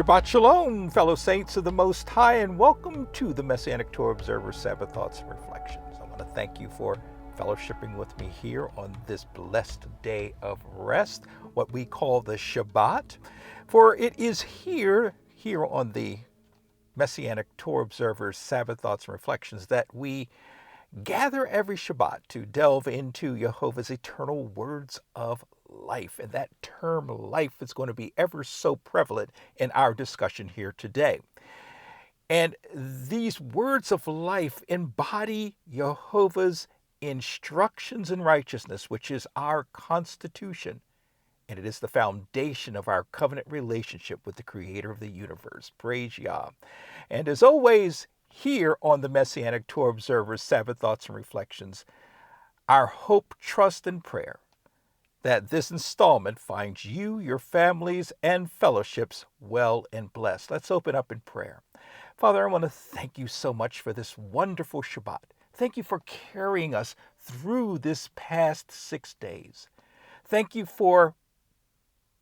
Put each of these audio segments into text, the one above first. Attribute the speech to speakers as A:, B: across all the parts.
A: Shabbat Shalom, fellow saints of the Most High, and welcome to the Messianic Torah Observer Sabbath Thoughts and Reflections. I want to thank you for fellowshipping with me here on this blessed day of rest, what we call the Shabbat. For it is here on the Messianic Torah Observer Sabbath Thoughts and Reflections that we gather every Shabbat to delve into Jehovah's eternal words of life. And that term life is going to be ever so prevalent in our discussion here today. And these words of life embody Jehovah's instructions in righteousness, which is our constitution. And it is the foundation of our covenant relationship with the Creator of the universe. Praise Yah. And as always, here on the Messianic Torah Observer's Sabbath Thoughts and Reflections, our hope, trust, and prayer that this installment finds you, your families, and fellowships well and blessed. Let's open up in prayer. Father, I want to thank you so much for this wonderful Shabbat. Thank you for carrying us through this past 6 days. Thank you for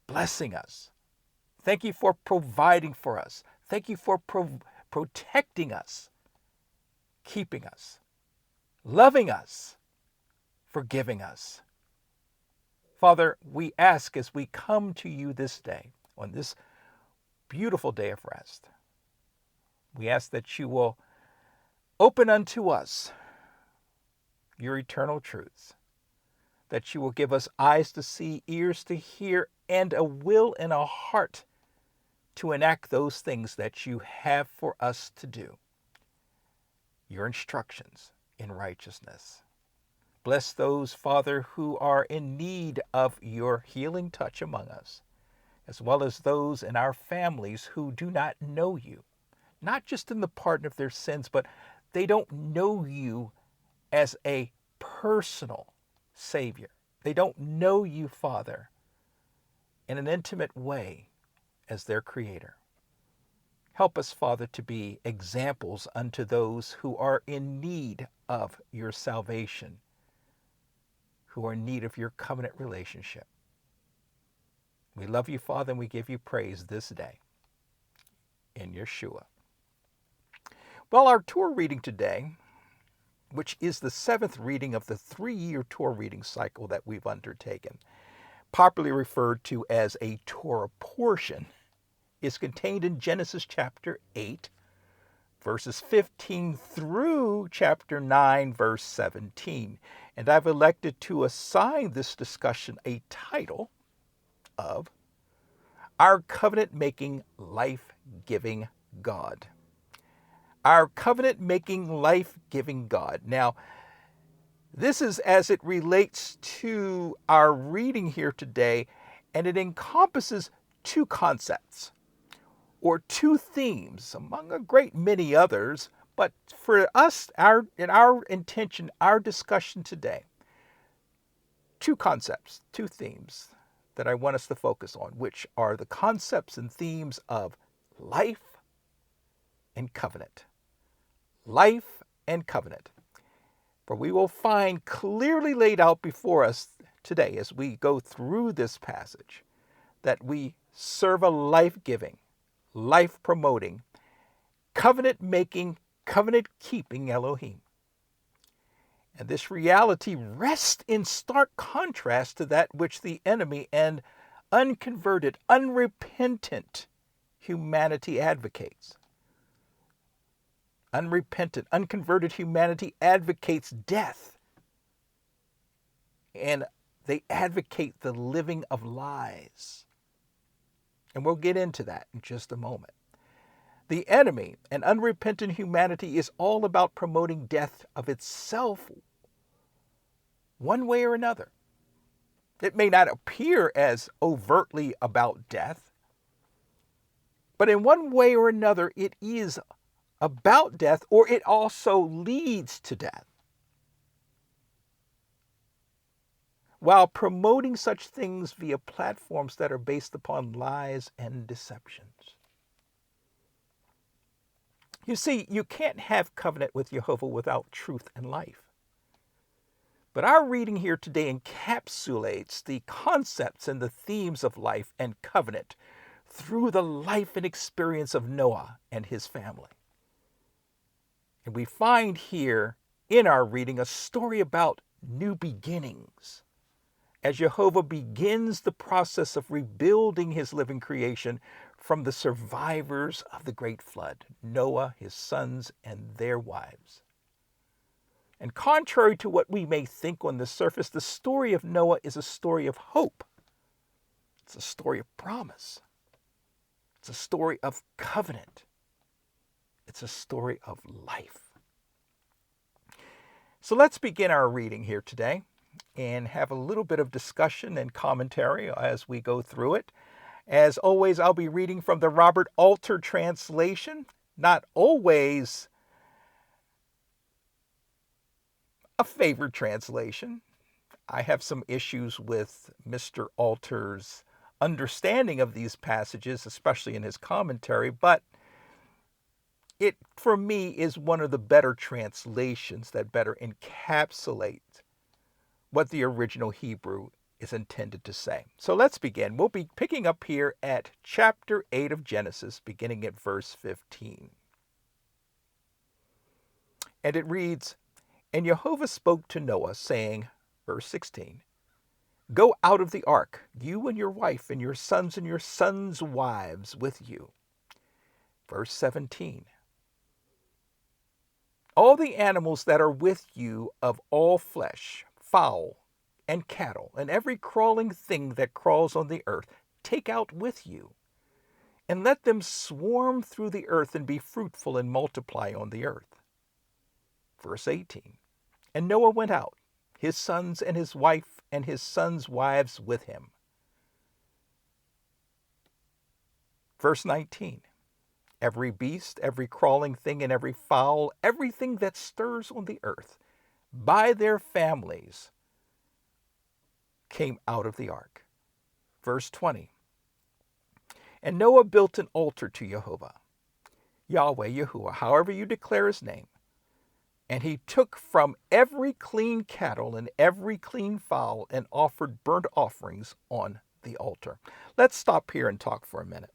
A: blessing us. Thank you for providing for us. Thank you for protecting us, keeping us, loving us, forgiving us. Father, we ask as we come to you this day, on this beautiful day of rest, we ask that you will open unto us your eternal truths, that you will give us eyes to see, ears to hear, and a will and a heart to enact those things that you have for us to do. Your instructions in righteousness. Bless those, Father, who are in need of your healing touch among us, as well as those in our families who do not know you, not just in the pardon of their sins, but they don't know you as a personal Savior. They don't know you, Father, in an intimate way as their Creator. Help us, Father, to be examples unto those who are in need of your salvation, who are in need of your covenant relationship. We love you, Father, and we give you praise this day in Yeshua. Well, our Torah reading today, which is the 7th reading of the 3-year Torah reading cycle that we've undertaken, popularly referred to as a Torah portion, is contained in Genesis chapter 8, verses 15 through chapter 9, verse 17. And I've elected to assign this discussion a title of Our Covenant-Making, Life-Giving God. Our Covenant-Making, Life-Giving God. Now, this is as it relates to our reading here today, and it encompasses 2 concepts, or 2 themes, among a great many others, but for us, our intention, our discussion today, 2 concepts, 2 themes that I want us to focus on, which are the concepts and themes of life and covenant. Life and covenant. For we will find clearly laid out before us today as we go through this passage that we serve a life-giving, life-promoting, covenant-making, covenant-keeping Elohim. And this reality rests in stark contrast to that which the enemy and unconverted, unrepentant humanity advocates. Unrepentant, unconverted humanity advocates death. And they advocate the living of lies. And we'll get into that in just a moment. The enemy and unrepentant humanity is all about promoting death of itself one way or another. It may not appear as overtly about death, but in one way or another it is about death, or it also leads to death. While promoting such things via platforms that are based upon lies and deceptions. You see, you can't have covenant with Jehovah without truth and life. But our reading here today encapsulates the concepts and the themes of life and covenant through the life and experience of Noah and his family. And we find here in our reading a story about new beginnings, as Jehovah begins the process of rebuilding his living creation from the survivors of the great flood, Noah, his sons, and their wives. And contrary to what we may think on the surface, the story of Noah is a story of hope. It's a story of promise. It's a story of covenant. It's a story of life. So let's begin our reading here today and have a little bit of discussion and commentary as we go through it. As always, I'll be reading from the Robert Alter translation. Not always a favored translation. I have some issues with Mr. Alter's understanding of these passages, especially in his commentary, but it, for me, is one of the better translations that better encapsulate what the original Hebrew is intended to say. So let's begin. We'll be picking up here at chapter 8 of Genesis, beginning at verse 15. And it reads, "And Jehovah spoke to Noah, saying," verse 16, "Go out of the ark, you and your wife and your sons' wives with you." Verse 17, "All the animals that are with you of all flesh, fowl, and cattle, and every crawling thing that crawls on the earth, take out with you, and let them swarm through the earth and be fruitful and multiply on the earth." Verse 18, "And Noah went out, his sons and his wife and his sons' wives with him." Verse 19, "Every beast, every crawling thing, and every fowl, everything that stirs on the earth, by their families, came out of the ark." Verse 20, "And Noah built an altar to Jehovah, Yahweh, Yahuwah, however you declare his name. And he took from every clean cattle and every clean fowl and offered burnt offerings on the altar." Let's stop here and talk for a minute.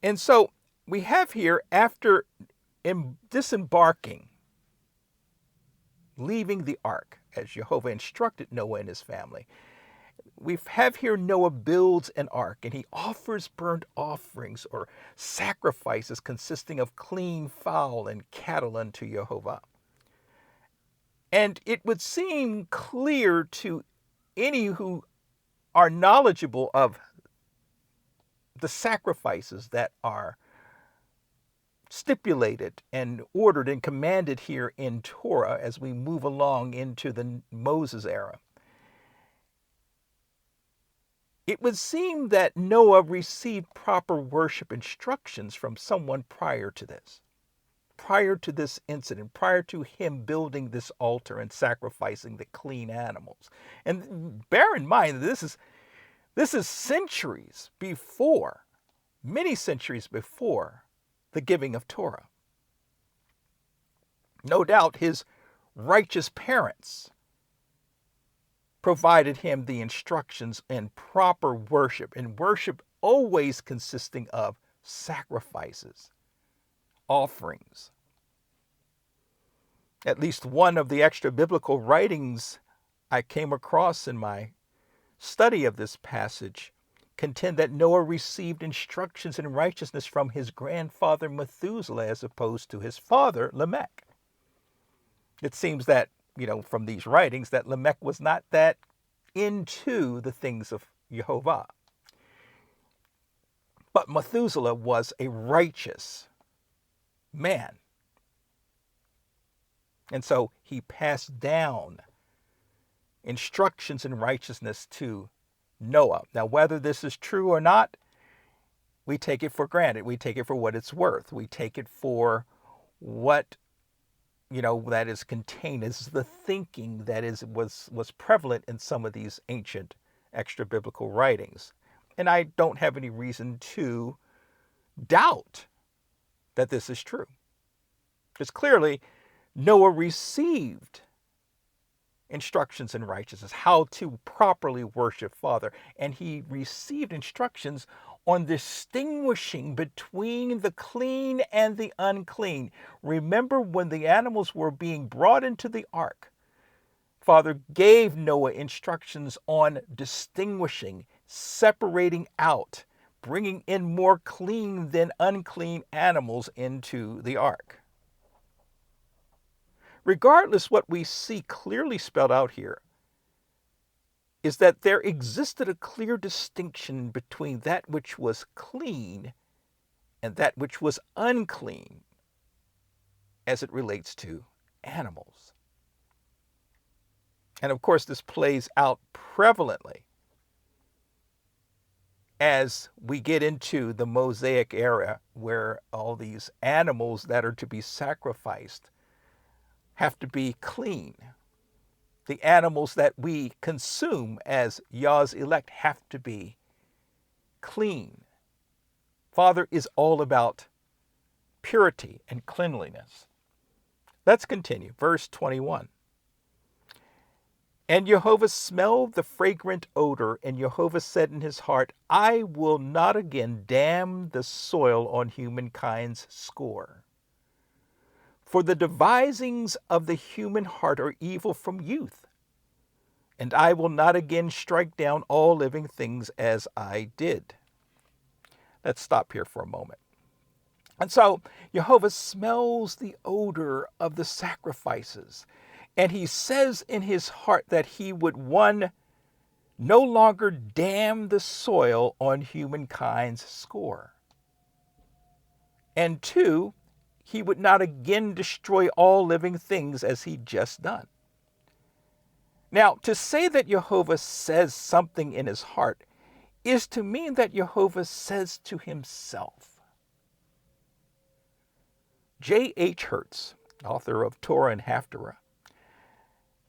A: And so we have here, after disembarking, leaving the ark, as Jehovah instructed Noah and his family, we have here Noah builds an ark, and he offers burnt offerings or sacrifices consisting of clean fowl and cattle unto Jehovah. And it would seem clear to any who are knowledgeable of the sacrifices that are stipulated and ordered and commanded here in Torah as we move along into the Moses era. It would seem that Noah received proper worship instructions from someone prior to this incident, prior to him building this altar and sacrificing the clean animals. And bear in mind that this is centuries before, many centuries before the giving of Torah. No doubt his righteous parents provided him the instructions in proper worship, and worship always consisting of sacrifices, offerings. At least one of the extra biblical writings I came across in my study of this passage contend that Noah received instructions in righteousness from his grandfather Methuselah as opposed to his father Lamech. It seems that, from these writings, that Lamech was not that into the things of Jehovah. But Methuselah was a righteous man. And so he passed down instructions in righteousness to Noah. Now, whether this is true or not, we take it for granted. We take it for what it's worth. We take it for what, that is contained as the thinking that was prevalent in some of these ancient extra biblical writings. And I don't have any reason to doubt that this is true. Because clearly, Noah received instructions in righteousness, how to properly worship Father. And he received instructions on distinguishing between the clean and the unclean. Remember when the animals were being brought into the ark, Father gave Noah instructions on distinguishing, separating out, bringing in more clean than unclean animals into the ark. Regardless, what we see clearly spelled out here is that there existed a clear distinction between that which was clean and that which was unclean as it relates to animals. And of course, this plays out prevalently as we get into the Mosaic era, where all these animals that are to be sacrificed have to be clean. The animals that we consume as Yah's elect have to be clean. Father is all about purity and cleanliness. Let's continue. Verse 21. And Jehovah smelled the fragrant odor, and Jehovah said in his heart, I will not again damn the soil on humankind's score. For the devisings of the human heart are evil from youth, and I will not again strike down all living things as I did. Let's stop here for a moment. And so Jehovah smells the odor of the sacrifices, and he says in his heart that he would, one, no longer damn the soil on humankind's score, and two, he would not again destroy all living things as he'd just done. Now, to say that Jehovah says something in his heart is to mean that Jehovah says to himself. J.H. Hertz, author of Torah and Haftarah,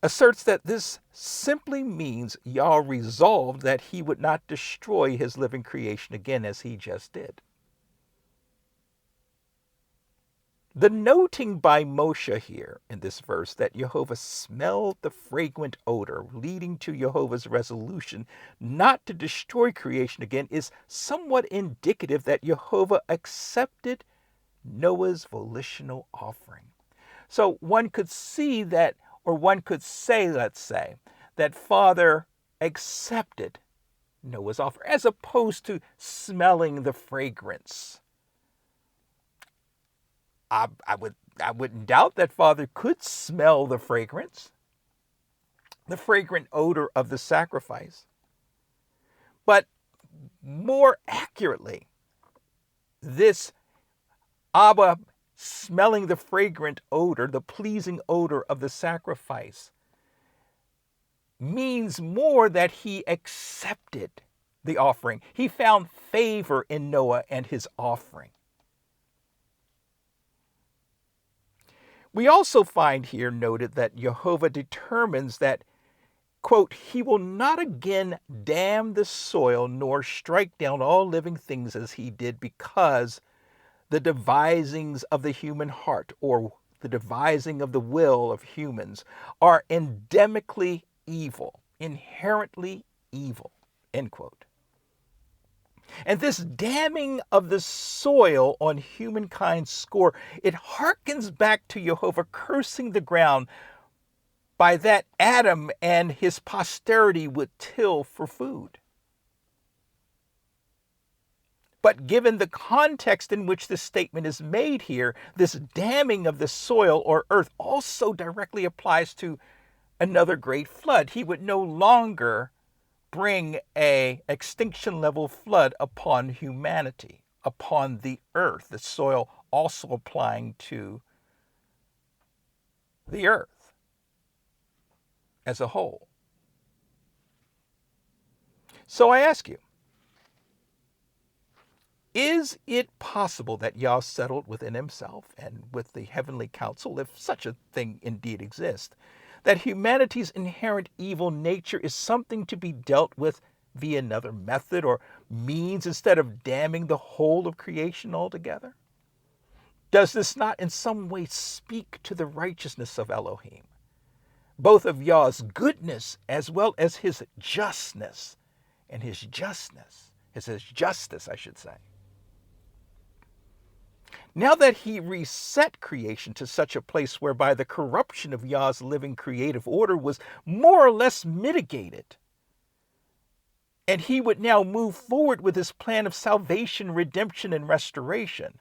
A: asserts that this simply means Yah resolved that he would not destroy his living creation again as he just did. The noting by Moshe here in this verse that Jehovah smelled the fragrant odor, leading to Jehovah's resolution not to destroy creation again, is somewhat indicative that Jehovah accepted Noah's volitional offering. So one could see that, or one could say, let's say, that Father accepted Noah's offer as opposed to smelling the fragrance. I wouldn't doubt that Father could smell the fragrance, the fragrant odor of the sacrifice. But more accurately, this Abba smelling the fragrant odor, the pleasing odor of the sacrifice, means more that he accepted the offering. He found favor in Noah and his offering. We also find here noted that Jehovah determines that, quote, he will not again damn the soil nor strike down all living things as he did, because the devisings of the human heart, or the devising of the will of humans, are endemically evil, inherently evil, end quote. And this damning of the soil on humankind's score, it harkens back to Jehovah cursing the ground by that Adam and his posterity would till for food. But given the context in which this statement is made here, this damning of the soil or earth also directly applies to another great flood. He would no longer bring a extinction level flood upon humanity, upon the earth, the soil also applying to the earth as a whole. So I ask you, is it possible that Yah settled within himself and with the heavenly council, if such a thing indeed exists, that humanity's inherent evil nature is something to be dealt with via another method or means instead of damning the whole of creation altogether? Does this not in some way speak to the righteousness of Elohim, both of Yah's goodness as well as his justness? And his justness his justice, I should say. Now that he reset creation to such a place whereby the corruption of Yah's living creative order was more or less mitigated, and he would now move forward with his plan of salvation, redemption, and restoration,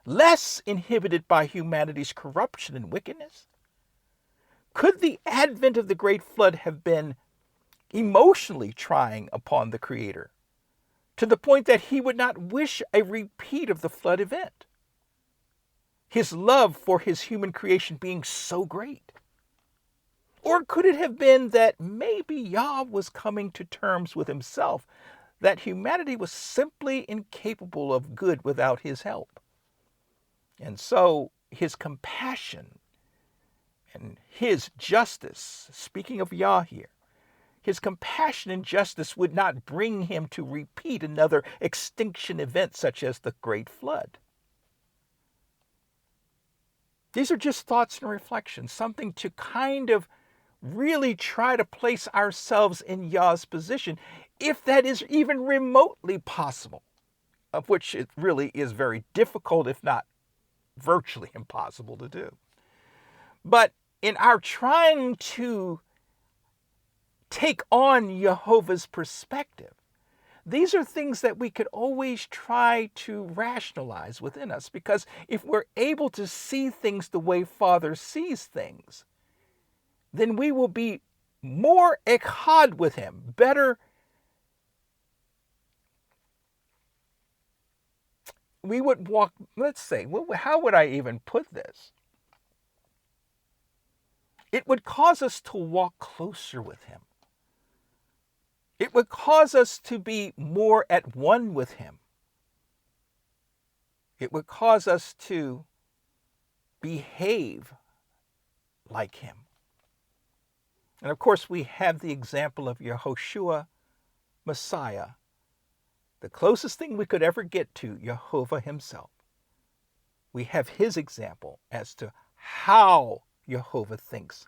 A: less inhibited by humanity's corruption and wickedness, could the advent of the great flood have been emotionally trying upon the Creator, to the point that he would not wish a repeat of the flood event? His love for his human creation being so great? Or could it have been that maybe Yah was coming to terms with himself, that humanity was simply incapable of good without his help? And so his compassion and his justice, speaking of Yah here, his compassion and justice would not bring him to repeat another extinction event such as the Great Flood. These are just thoughts and reflections, something to kind of really try to place ourselves in Yah's position, if that is even remotely possible, of which it really is very difficult, if not virtually impossible to do. But in our trying to take on Jehovah's perspective, these are things that we could always try to rationalize within us, because if we're able to see things the way Father sees things, then we will be more echad with him, better. We would walk, let's say, how would I even put this? It would cause us to walk closer with him. It would cause us to be more at one with him. It would cause us to behave like him. And of course, we have the example of Yahoshua, Messiah, the closest thing we could ever get to Jehovah himself. We have his example as to how Jehovah thinks,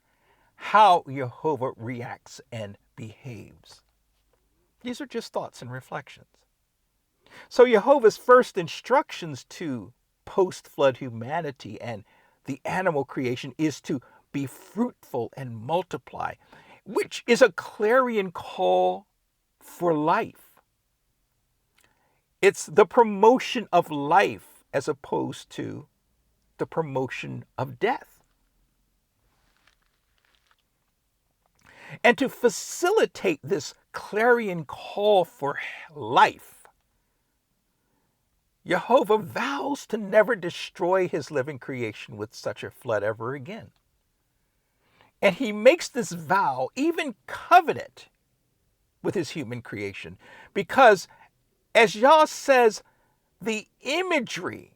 A: how Jehovah reacts and behaves. These are just thoughts and reflections. So Jehovah's first instructions to post-flood humanity and the animal creation is to be fruitful and multiply, which is a clarion call for life. It's the promotion of life as opposed to the promotion of death. And to facilitate this clarion call for life, Jehovah vows to never destroy his living creation with such a flood ever again. And he makes this vow, even covenant, with his human creation, because, as Yah says, the imagery,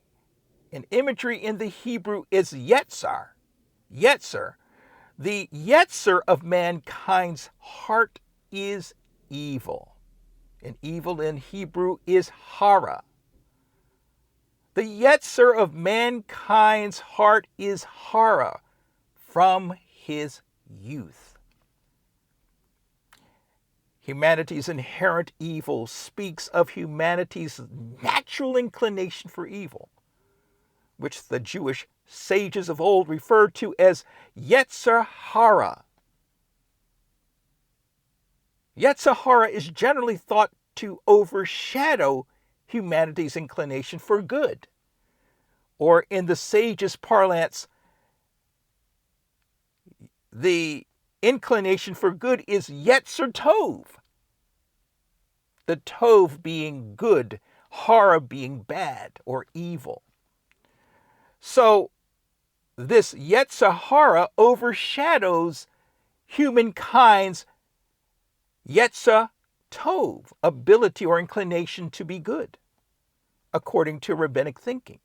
A: and imagery in the Hebrew is yetzar. Yetzer. The yetzer of mankind's heart is evil. And evil in Hebrew is hara. The yetzer of mankind's heart is hara from his youth. Humanity's inherent evil speaks of humanity's natural inclination for evil, which the Jewish sages of old referred to as Yetzer Hara. Yetzer Hara is generally thought to overshadow humanity's inclination for good, or in the sages' parlance, the inclination for good is Yetzer Tov. The Tov being good, Hara being bad or evil. So this Yetzer Hara overshadows humankind's Yetzer Tov, ability or inclination to be good, according to rabbinic thinking.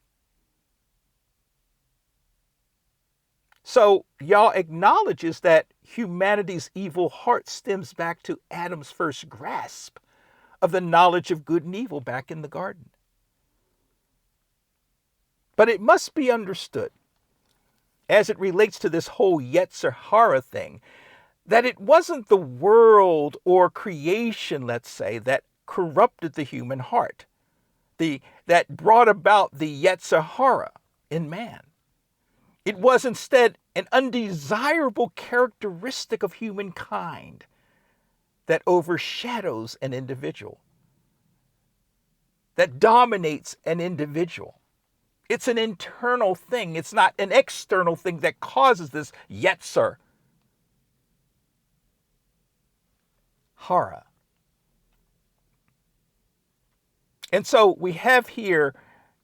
A: So Yah acknowledges that humanity's evil heart stems back to Adam's first grasp of the knowledge of good and evil back in the garden. But it must be understood, as it relates to this whole Yetzer Hara thing, that it wasn't the world or creation, let's say, that corrupted the human heart, that brought about the Yetzer Hara in man. It was instead an undesirable characteristic of humankind that overshadows an individual, that dominates an individual. It's an internal thing. It's not an external thing that causes this Yetzer Hara. And so we have here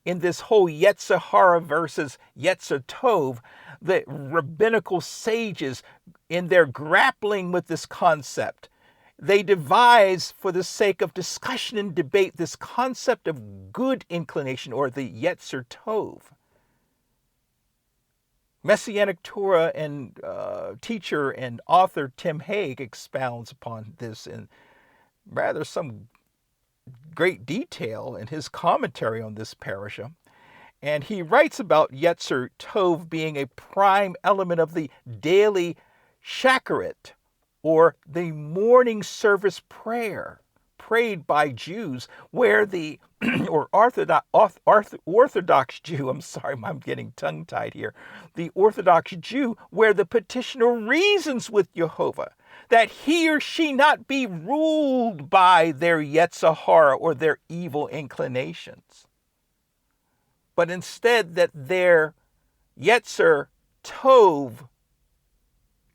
A: in this whole Yetzer Hara versus Yetzer Tov, the rabbinical sages, in their grappling with this concept, they devise, for the sake of discussion and debate, this concept of good inclination, or the Yetzer Tov. Messianic Torah and teacher and author Tim Haig expounds upon this in rather some great detail in his commentary on this parasha. And he writes about Yetzer Tov being a prime element of the daily shacharit, or the morning service prayer prayed by Jews, where the or Orthodox Jew, I'm getting tongue-tied here, the Orthodox Jew, where the petitioner reasons with Jehovah that he or she not be ruled by their Yetzer Hara, or their evil inclinations, but instead that their Yetzer Tov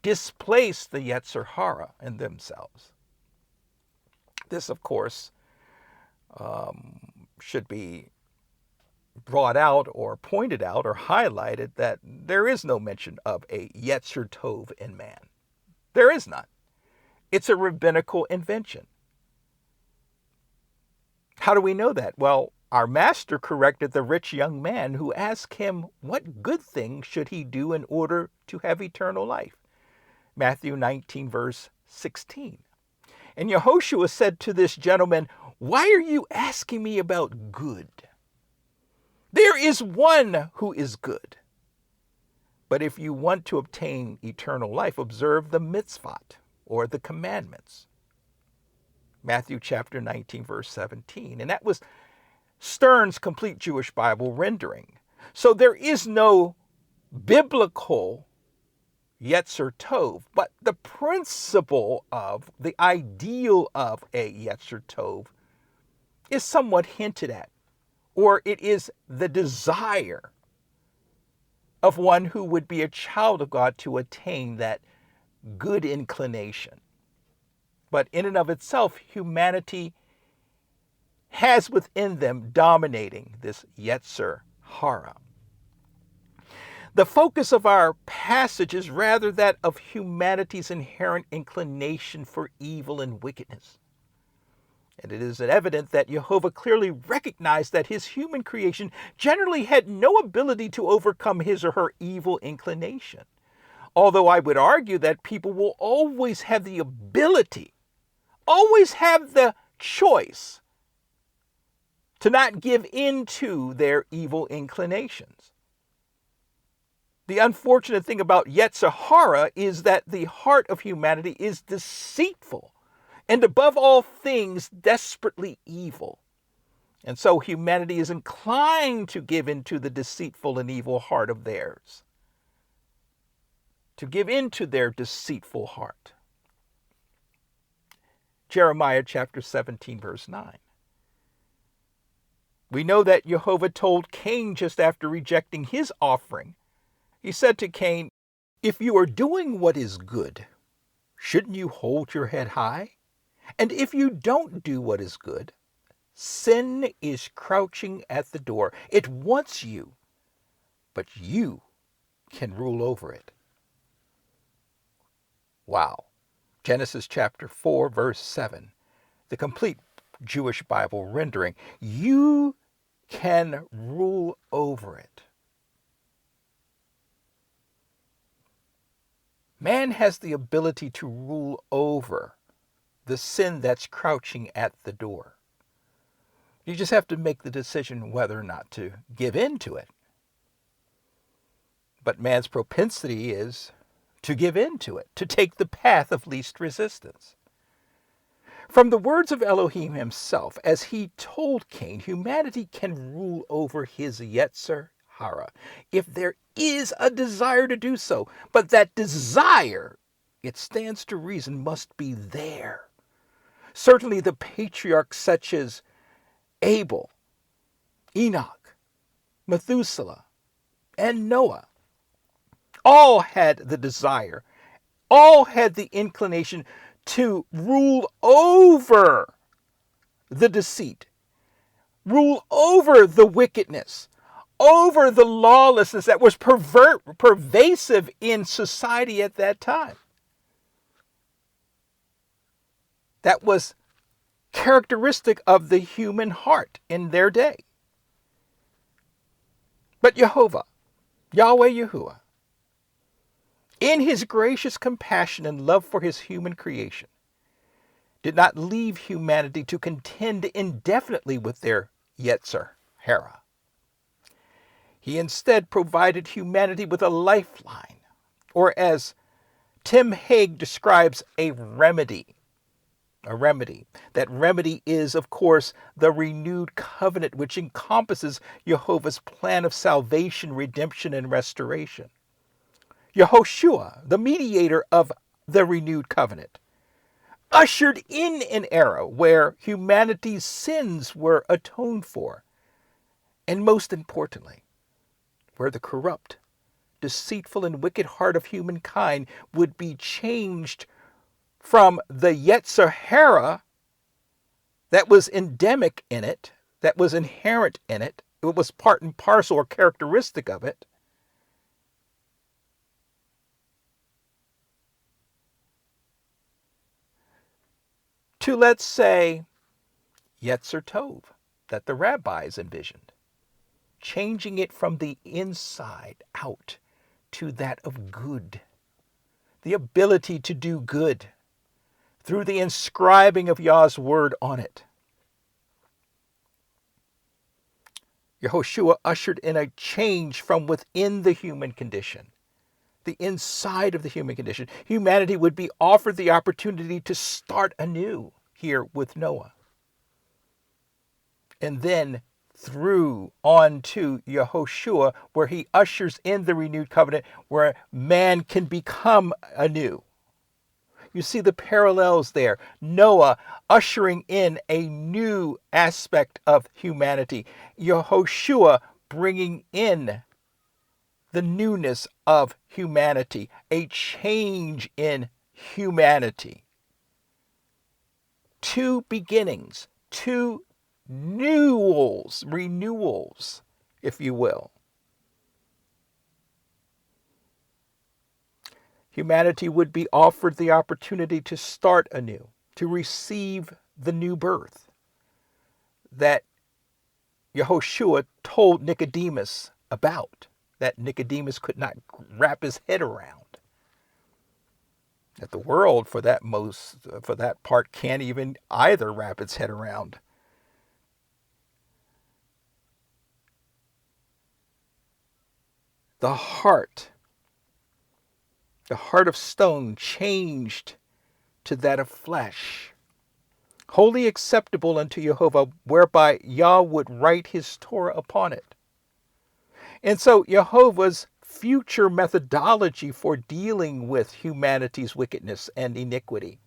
A: displace the Yetzer Hara in themselves. This, of course, should be brought out or pointed out or highlighted, that there is no mention of a Yetzer Tov in man. There is none. It's a rabbinical invention. How do we know that? Well, our master corrected the rich young man who asked him what good thing should he do in order to have eternal life. Matthew 19, verse 16. And Yahoshua said to this gentleman, "Why are you asking me about good? There is one who is good. But if you want to obtain eternal life, observe the mitzvot, or the commandments." Matthew chapter 19, verse 17. And that was Stern's Complete Jewish Bible rendering. So there is no biblical Yetzer Tov, but the principle of, the ideal of a Yetzer Tov is somewhat hinted at, or it is the desire of one who would be a child of God to attain that good inclination. But in and of itself, humanity has within them dominating this Yetzer Hara. The focus of our passage is rather that of humanity's inherent inclination for evil and wickedness. And it is evident that Jehovah clearly recognized that his human creation generally had no ability to overcome his or her evil inclination. Although I would argue that people will always have the ability, always have the choice to not give in to their evil inclinations. The unfortunate thing about Yetzer Hara is that the heart of humanity is deceitful and above all things desperately evil. And so humanity is inclined to give into the deceitful and evil heart of theirs, to give into their deceitful heart. Jeremiah chapter 17, verse 9. We know that Jehovah told Cain just after rejecting his offering. He said to Cain, "If you are doing what is good, shouldn't you hold your head high? And if you don't do what is good, sin is crouching at the door. It wants you, but you can rule over it." Wow. Genesis chapter 4, verse 7, the Complete Jewish Bible rendering. You can rule over it. Man has the ability to rule over the sin that's crouching at the door. You just have to make the decision whether or not to give in to it. But man's propensity is to give in to it, to take the path of least resistance. From the words of Elohim himself, as he told Cain, humanity can rule over his Yetzer Hara if there is a desire to do so. But that desire, it stands to reason, must be there. Certainly the patriarchs such as Abel, Enoch, Methuselah, and Noah all had the desire, all had the inclination to rule over the deceit, rule over the wickedness, over the lawlessness that was pervasive in society at that time. That was characteristic of the human heart in their day. But Yahweh Yahuwah, in his gracious compassion and love for his human creation, did not leave humanity to contend indefinitely with their Yetzer Hara. He instead provided humanity with a lifeline, or as Tim Hague describes, a remedy. A remedy. That remedy is, of course, the renewed covenant, which encompasses Jehovah's plan of salvation, redemption, and restoration. Yahoshua, the mediator of the renewed covenant, ushered in an era where humanity's sins were atoned for, and most importantly, where the corrupt, deceitful, and wicked heart of humankind would be changed from the Yetzer Hara that was endemic in it, that was inherent in it, it was part and parcel or characteristic of it, to, let's say, Yetzer Tov, that the rabbis envisioned, changing it from the inside out to that of good, the ability to do good through the inscribing of Yah's word on it. Yahoshua ushered in a change from within the human condition, the inside of the human condition. Humanity would be offered the opportunity to start anew here with Noah. And then through on to Yahoshua, where he ushers in the renewed covenant, where man can become anew. You see the parallels there. Noah ushering in a new aspect of humanity. Yahoshua bringing in the newness of humanity, a change in humanity. Two beginnings, two renewals, if you will. Humanity would be offered the opportunity to start anew, to receive the new birth that Yahoshua told Nicodemus about, that Nicodemus could not wrap his head around. That the world, for that part, can't even either wrap its head around. The heart of stone changed to that of flesh, wholly acceptable unto Jehovah, whereby Yah would write his Torah upon it. And so Jehovah's future methodology for dealing with humanity's wickedness and iniquity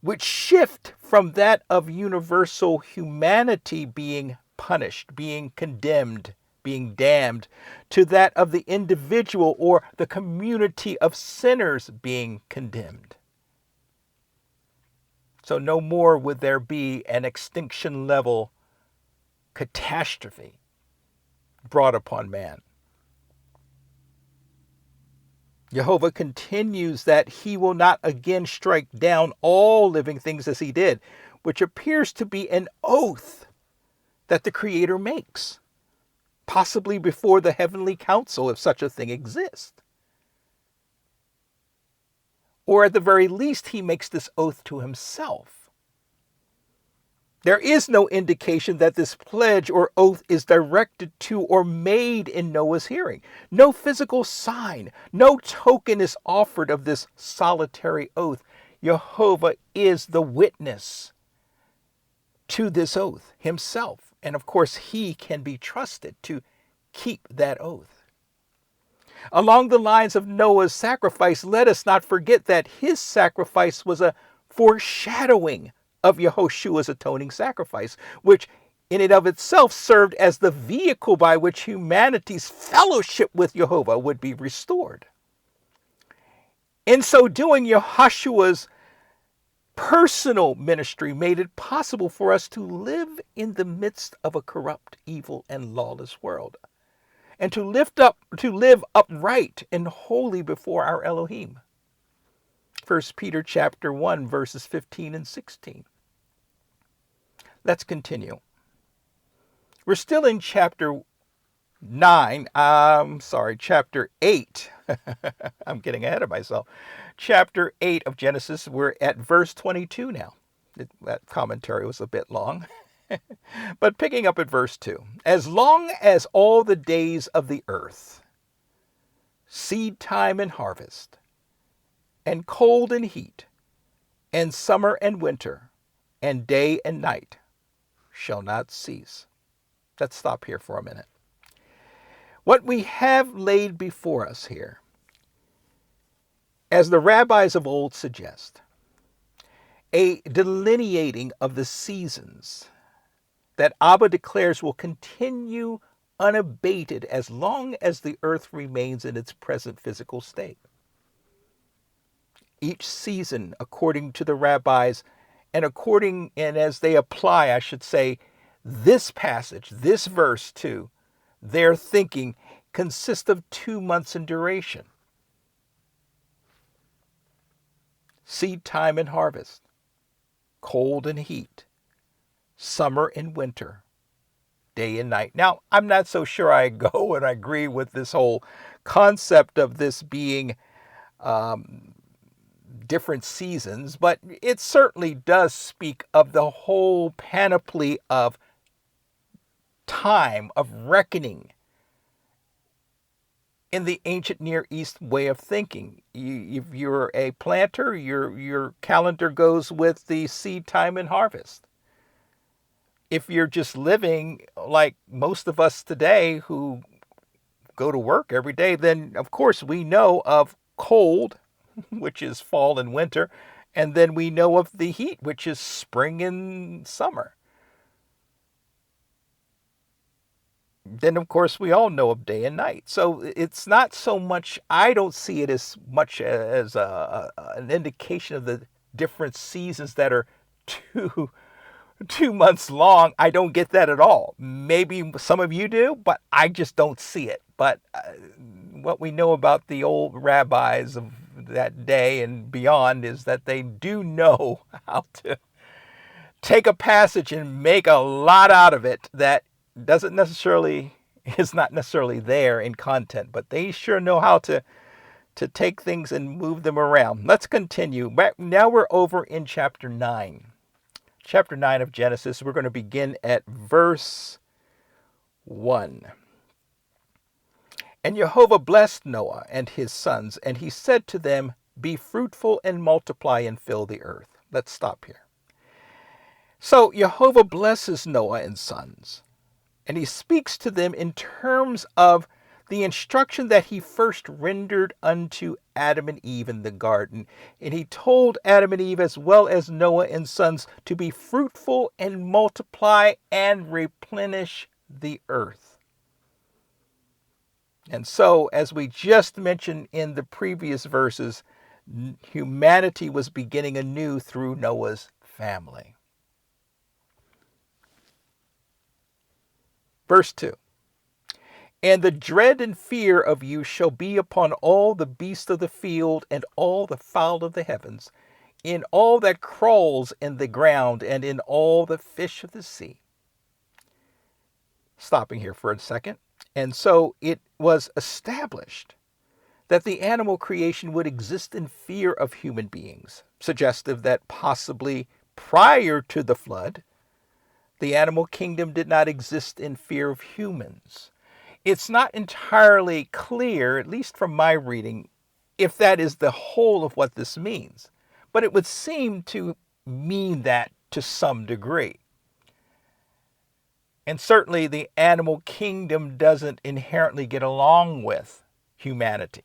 A: would shift from that of universal humanity being punished, being condemned, being damned, to that of the individual or the community of sinners being condemned. So no more would there be an extinction level catastrophe brought upon man. Jehovah continues that he will not again strike down all living things as he did, which appears to be an oath that the Creator makes, possibly before the heavenly council, if such a thing exists. Or at the very least, he makes this oath to himself. There is no indication that this pledge or oath is directed to or made in Noah's hearing. No physical sign, no token is offered of this solitary oath. Jehovah is the witness to this oath himself. And of course, he can be trusted to keep that oath. Along the lines of Noah's sacrifice, let us not forget that his sacrifice was a foreshadowing of Yahoshua's atoning sacrifice, which in and of itself served as the vehicle by which humanity's fellowship with Jehovah would be restored. In so doing, Yahoshua's personal ministry made it possible for us to live in the midst of a corrupt, evil, and lawless world, and to live upright and holy before our Elohim. 1 Peter chapter 1, verses 15 and 16. Let's continue. We're still in chapter 8. I'm getting ahead of myself. Chapter 8 of Genesis. We're at verse 22 now. That commentary was a bit long. But picking up at verse 2. As long as all the days of the earth, seed time and harvest, and cold and heat, and summer and winter, and day and night, shall not cease. Let's stop here for a minute. What we have laid before us here, as the rabbis of old suggest, a delineating of the seasons that Abba declares will continue unabated as long as the earth remains in its present physical state. Each season, according to the rabbis, and as they apply, I should say, this passage, this verse to their thinking, consists of 2 months in duration. Seed time and harvest, cold and heat, summer and winter, day and night. Now, I'm not so sure I go and I agree with this whole concept of this being different seasons, but it certainly does speak of the whole panoply of time, of reckoning in the ancient Near East way of thinking. If you're a planter, your calendar goes with the seed time and harvest. If you're just living like most of us today who go to work every day, then of course we know of cold, which is fall and winter, and then we know of the heat, which is spring and summer. Then, of course, we all know of day and night. So it's not so much, I don't see it as much as an indication of the different seasons that are 2 months long. I don't get that at all. Maybe some of you do, but I just don't see it. But what we know about the old rabbis of that day and beyond is that they do know how to take a passage and make a lot out of it that is not necessarily there in content, but they sure know how to take things and move them around. Let's continue. Now we're over in chapter 9. Chapter 9 of Genesis. We're going to begin at verse 1. And Jehovah blessed Noah and his sons, and he said to them, be fruitful and multiply and fill the earth. Let's stop here. So Jehovah blesses Noah and sons, and he speaks to them in terms of the instruction that he first rendered unto Adam and Eve in the garden. And he told Adam and Eve as well as Noah and sons to be fruitful and multiply and replenish the earth. And so, as we just mentioned in the previous verses, humanity was beginning anew through Noah's family. Verse 2. And the dread and fear of you shall be upon all the beasts of the field and all the fowl of the heavens, in all that crawls in the ground and in all the fish of the sea. Stopping here for a second. And so it was established that the animal creation would exist in fear of human beings, suggestive that possibly prior to the flood, the animal kingdom did not exist in fear of humans. It's not entirely clear, at least from my reading, if that is the whole of what this means. but it would seem to mean that to some degree. And certainly the animal kingdom doesn't inherently get along with humanity.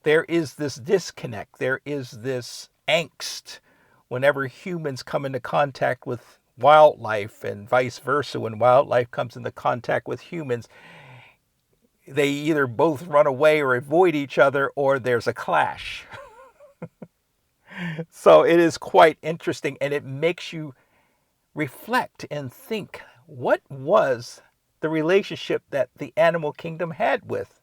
A: There is this disconnect. There is this angst whenever humans come into contact with wildlife and vice versa. When wildlife comes into contact with humans, they either both run away or avoid each other, or there's a clash. So it is quite interesting, and it makes you reflect and think, what was the relationship that the animal kingdom had with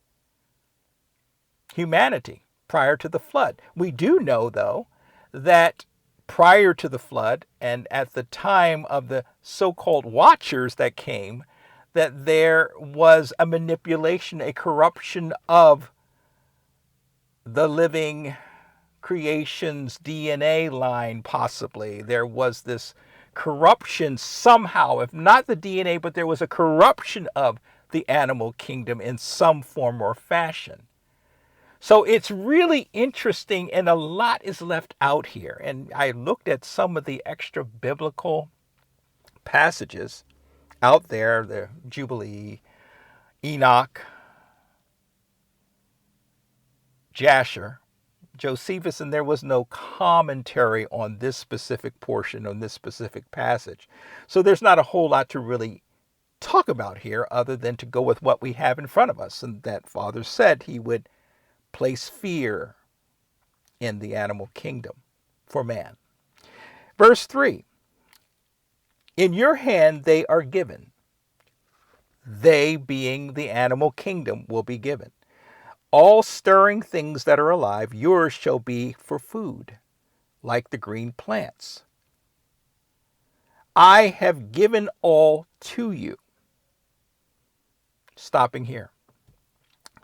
A: humanity prior to the flood? We do know, though, that prior to the flood and at the time of the so-called watchers that came, that there was a manipulation, a corruption of the living creation's DNA line, possibly. There was this corruption somehow, if not the DNA, but there was a corruption of the animal kingdom in some form or fashion. So it's really interesting, and a lot is left out here. And I looked at some of the extra biblical passages out there, the Jubilee, Enoch, Jasher, Josephus, and there was no commentary on this specific portion, on this specific passage. So there's not a whole lot to really talk about here other than to go with what we have in front of us, and that Father said he would place fear in the animal kingdom for man. Verse 3, in your hand they are given. They, being the animal kingdom, will be given. All stirring things that are alive, yours shall be for food, like the green plants. I have given all to you. Stopping here.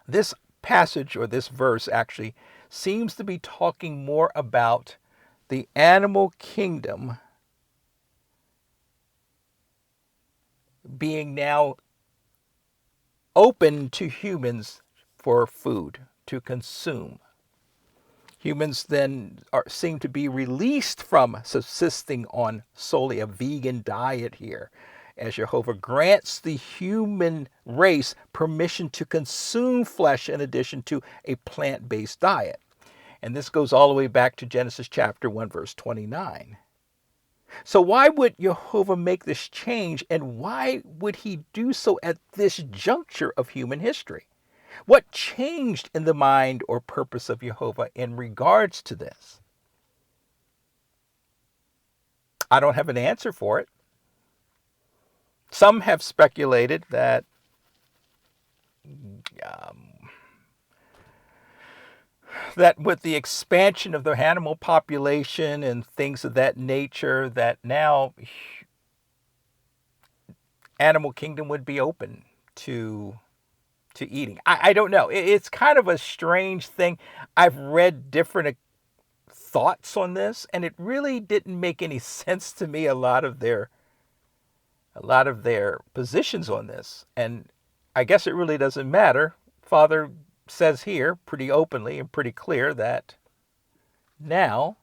A: This passage, or this verse actually, seems to be talking more about the animal kingdom being now open to humans for food to consume. Humans then seem to be released from subsisting on solely a vegan diet here, as Jehovah grants the human race permission to consume flesh in addition to a plant-based diet. And this goes all the way back to Genesis chapter 1, verse 29. So why would Jehovah make this change, and why would he do so at this juncture of human history? What changed in the mind or purpose of Jehovah in regards to this? I don't have an answer for it. Some have speculated that that with the expansion of the animal population and things of that nature, that now animal kingdom would be open to eating. I don't know. It's kind of a strange thing. I've read different thoughts on this, and it really didn't make any sense to me, a lot of their positions on this. And I guess it really doesn't matter. Father says here pretty openly and pretty clear that now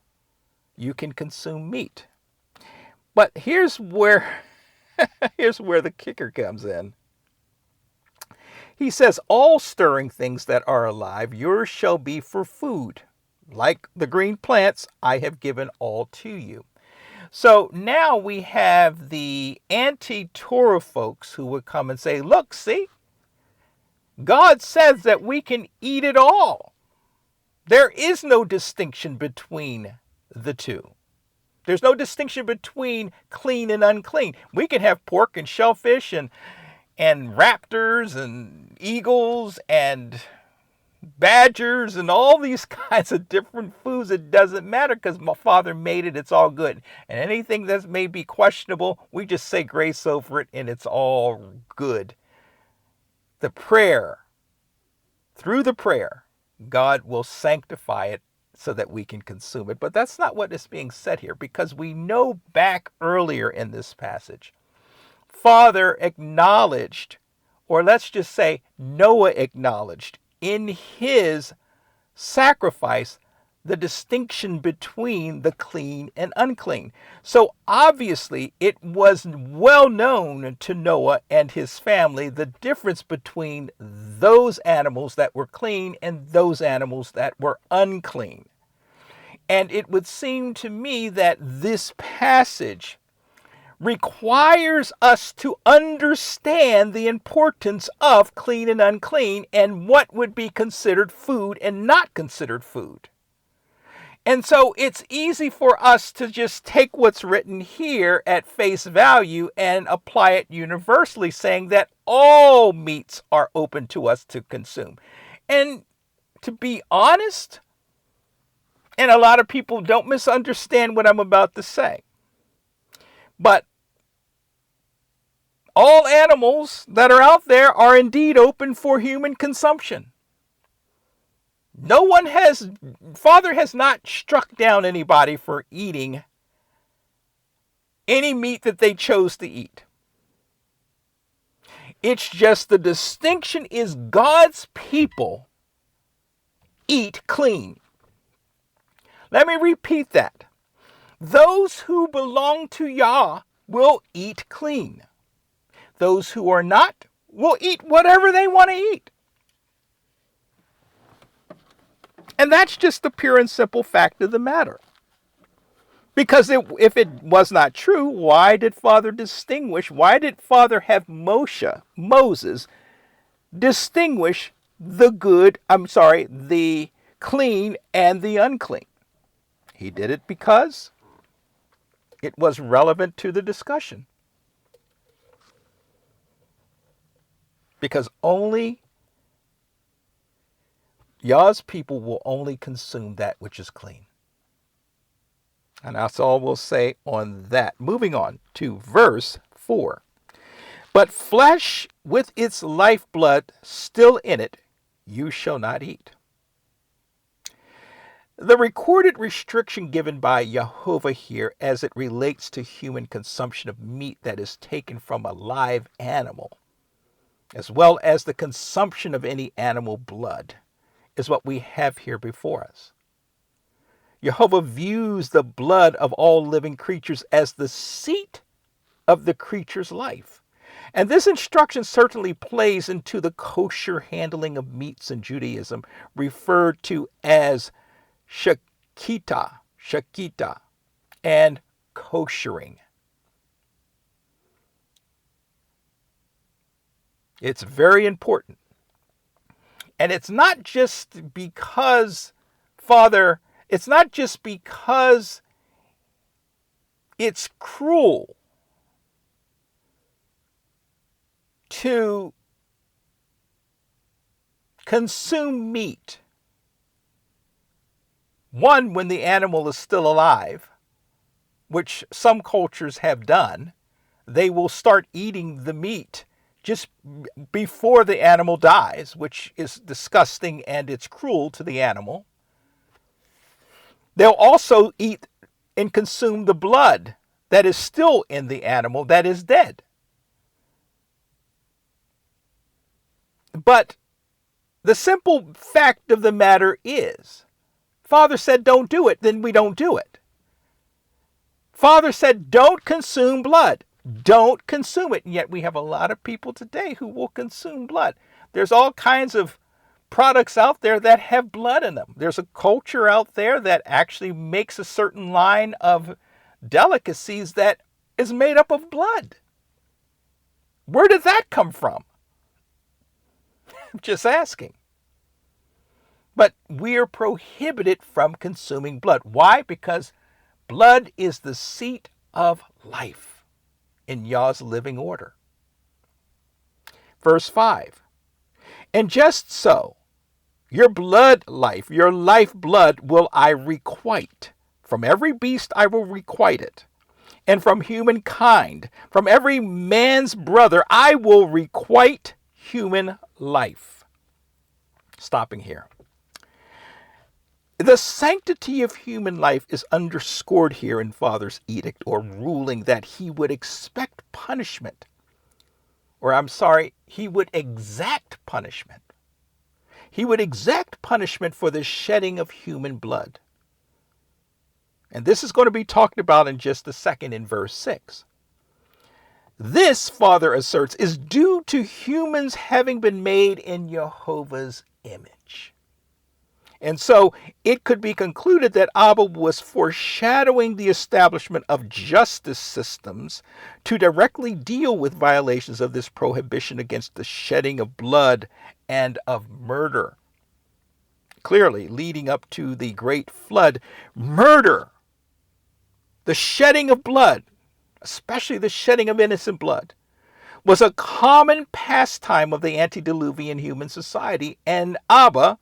A: you can consume meat. But here's where the kicker comes in. He says, all stirring things that are alive, yours shall be for food. Like the green plants, I have given all to you. So now we have the anti-Torah folks who would come and say, look, see, God says that we can eat it all. There is no distinction between the two. There's no distinction between clean and unclean. We can have pork and shellfish and raptors and eagles and badgers and all these kinds of different foods. It doesn't matter because my Father made it. It's all good. And anything that may be questionable, we just say grace over it and it's all good. The prayer, through the prayer, God will sanctify it so that we can consume it. But that's not what is being said here, because we know back earlier in this passage, Father acknowledged, or let's just say Noah acknowledged in his sacrifice, the distinction between the clean and unclean. So obviously it was well known to Noah and his family the difference between those animals that were clean and those animals that were unclean. And it would seem to me that this passage requires us to understand the importance of clean and unclean and what would be considered food and not considered food. And so it's easy for us to just take what's written here at face value and apply it universally, saying that all meats are open to us to consume. And to be honest, and a lot of people don't misunderstand what I'm about to say, but all animals that are out there are indeed open for human consumption. Father has not struck down anybody for eating any meat that they chose to eat. It's just the distinction is God's people eat clean. Let me repeat that. Those who belong to Yah will eat clean. Those who are not will eat whatever they want to eat. And that's just the pure and simple fact of the matter. Because if it was not true, why did Father have Moses, distinguish the clean and the unclean? He did it because it was relevant to the discussion. Because only Yah's people will only consume that which is clean. And that's all we'll say on that. Moving on to verse 4. But flesh with its lifeblood still in it, you shall not eat. The recorded restriction given by Yahoshua here as it relates to human consumption of meat that is taken from a live animal, as well as the consumption of any animal blood, is what we have here before us. Yahoshua views the blood of all living creatures as the seat of the creature's life. And this instruction certainly plays into the kosher handling of meats in Judaism, referred to as shakita, and koshering. It's very important. And it's not just because, Father, it's not just because it's cruel to consume meat. One, when the animal is still alive, which some cultures have done, they will start eating the meat just before the animal dies, which is disgusting and it's cruel to the animal. They'll also eat and consume the blood that is still in the animal that is dead. But the simple fact of the matter is, Father said don't do it, then we don't do it. Father said don't consume blood. Don't consume it. And yet we have a lot of people today who will consume blood. There's all kinds of products out there that have blood in them. There's a culture out there that actually makes a certain line of delicacies that is made up of blood. Where did that come from? I'm just asking. But we are prohibited from consuming blood. Why? Because blood is the seat of life in Yah's living order. Verse 5. And just so, your blood life, your lifeblood will I requite. From every beast I will requite it. And from humankind, from every man's brother, I will requite human life. Stopping here. The sanctity of human life is underscored here in Father's edict or ruling that he would expect punishment. He would exact punishment. He would exact punishment for the shedding of human blood. And this is going to be talked about in just a second in verse 6. This, Father asserts, is due to humans having been made in Jehovah's image. And so it could be concluded that Abba was foreshadowing the establishment of justice systems to directly deal with violations of this prohibition against the shedding of blood and of murder. Clearly, leading up to the great flood, murder, the shedding of blood, especially the shedding of innocent blood, was a common pastime of the antediluvian human society, and Abba,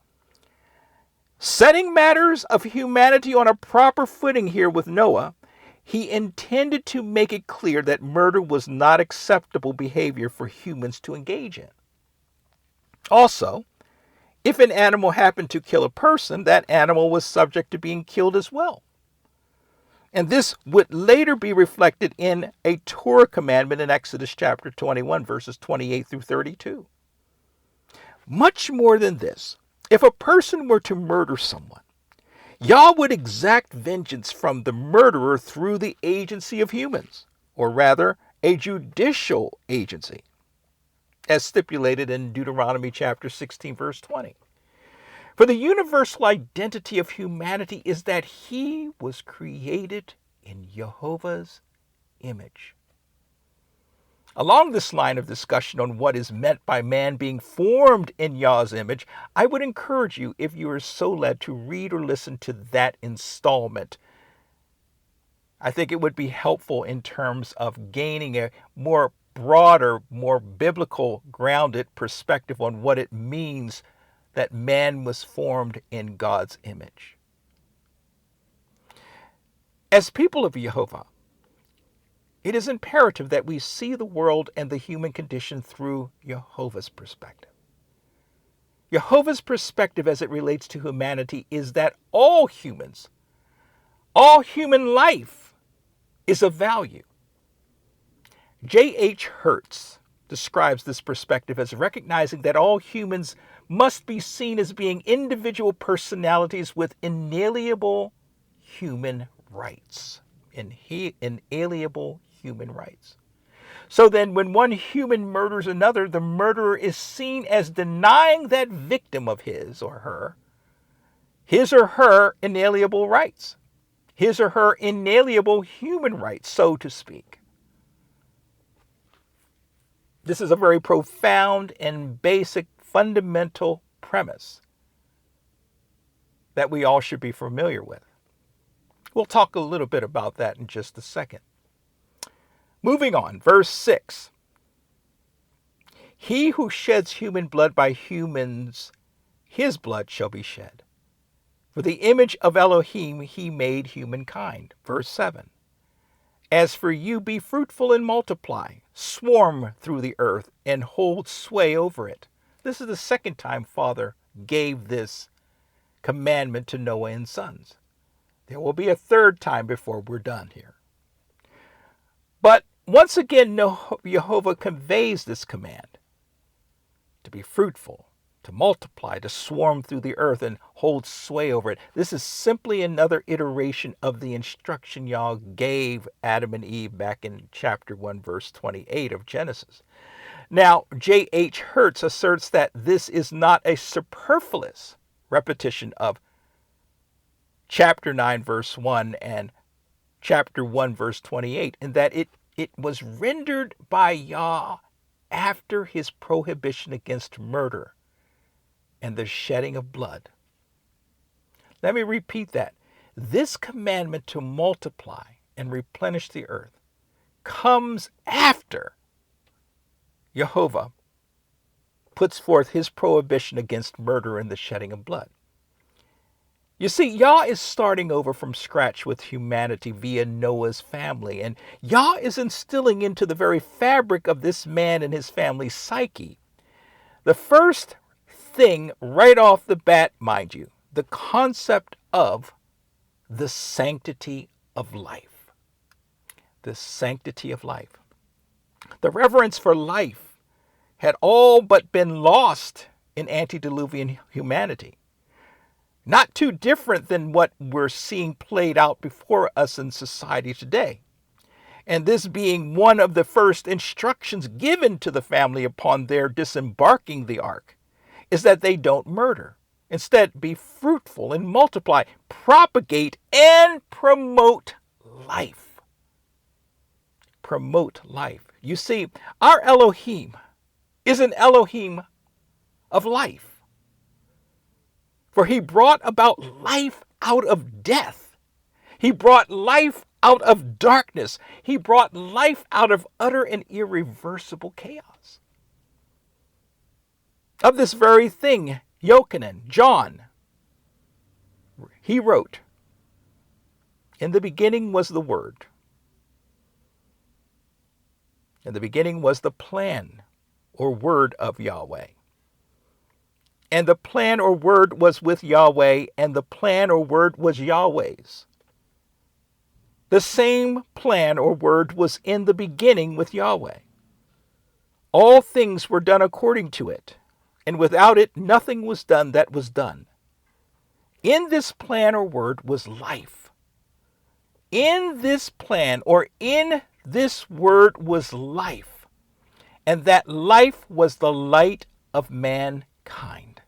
A: setting matters of humanity on a proper footing here with Noah, he intended to make it clear that murder was not acceptable behavior for humans to engage in. Also, if an animal happened to kill a person, that animal was subject to being killed as well. And this would later be reflected in a Torah commandment in Exodus chapter 21, verses 28 through 32. Much more than this, if a person were to murder someone, Yah would exact vengeance from the murderer through the agency of humans, or rather, a judicial agency, as stipulated in Deuteronomy chapter 16, verse 20. For the universal identity of humanity is that he was created in Jehovah's image. Along this line of discussion on what is meant by man being formed in Yah's image, I would encourage you, if you are so led, to read or listen to that installment. I think it would be helpful in terms of gaining a more broader, more biblical grounded perspective on what it means that man was formed in God's image. As people of Jehovah, it is imperative that we see the world and the human condition through Jehovah's perspective. Jehovah's perspective as it relates to humanity is that all humans, all human life is of value. J.H. Hertz describes this perspective as recognizing that all humans must be seen as being individual personalities with inalienable human rights. Inalienable human rights. So then when one human murders another, the murderer is seen as denying that victim of his or her inalienable rights, his or her inalienable human rights, so to speak. This is a very profound and basic fundamental premise that we all should be familiar with. We'll talk a little bit about that in just a second. Moving on, verse 6. He who sheds human blood by humans, his blood shall be shed. For the image of Elohim he made humankind. Verse 7. As for you, be fruitful and multiply, swarm through the earth and hold sway over it. This is the second time Father gave this commandment to Noah and sons. There will be a third time before we're done here. But once again, Jehovah conveys this command to be fruitful, to multiply, to swarm through the earth and hold sway over it. This is simply another iteration of the instruction Yah gave Adam and Eve back in chapter 1, verse 28 of Genesis. Now, J.H. Hertz asserts that this is not a superfluous repetition of chapter 9, verse 1 and chapter 1, verse 28, and that it was rendered by Yah after his prohibition against murder and the shedding of blood. Let me repeat that. This commandment to multiply and replenish the earth comes after Jehovah puts forth his prohibition against murder and the shedding of blood. You see, Yah is starting over from scratch with humanity via Noah's family, and Yah is instilling into the very fabric of this man and his family's psyche the first thing right off the bat, mind you, the concept of the sanctity of life. The sanctity of life. The reverence for life had all but been lost in antediluvian humanity. Not too different than what we're seeing played out before us in society today. And this being one of the first instructions given to the family upon their disembarking the ark, is that they don't murder. Instead, be fruitful and multiply, propagate and promote life. Promote life. You see, our Elohim is an Elohim of life. For he brought about life out of death. He brought life out of darkness. He brought life out of utter and irreversible chaos. Of this very thing, Yochanan, John, he wrote, "In the beginning was the Word. In the beginning was the plan or word of Yahweh. And the plan or word was with Yahweh, and the plan or word was Yahweh's. The same plan or word was in the beginning with Yahweh. All things were done according to it, and without it nothing was done that was done. In this plan or word was life. In this plan or in this word was life, and that life was the light of mankind."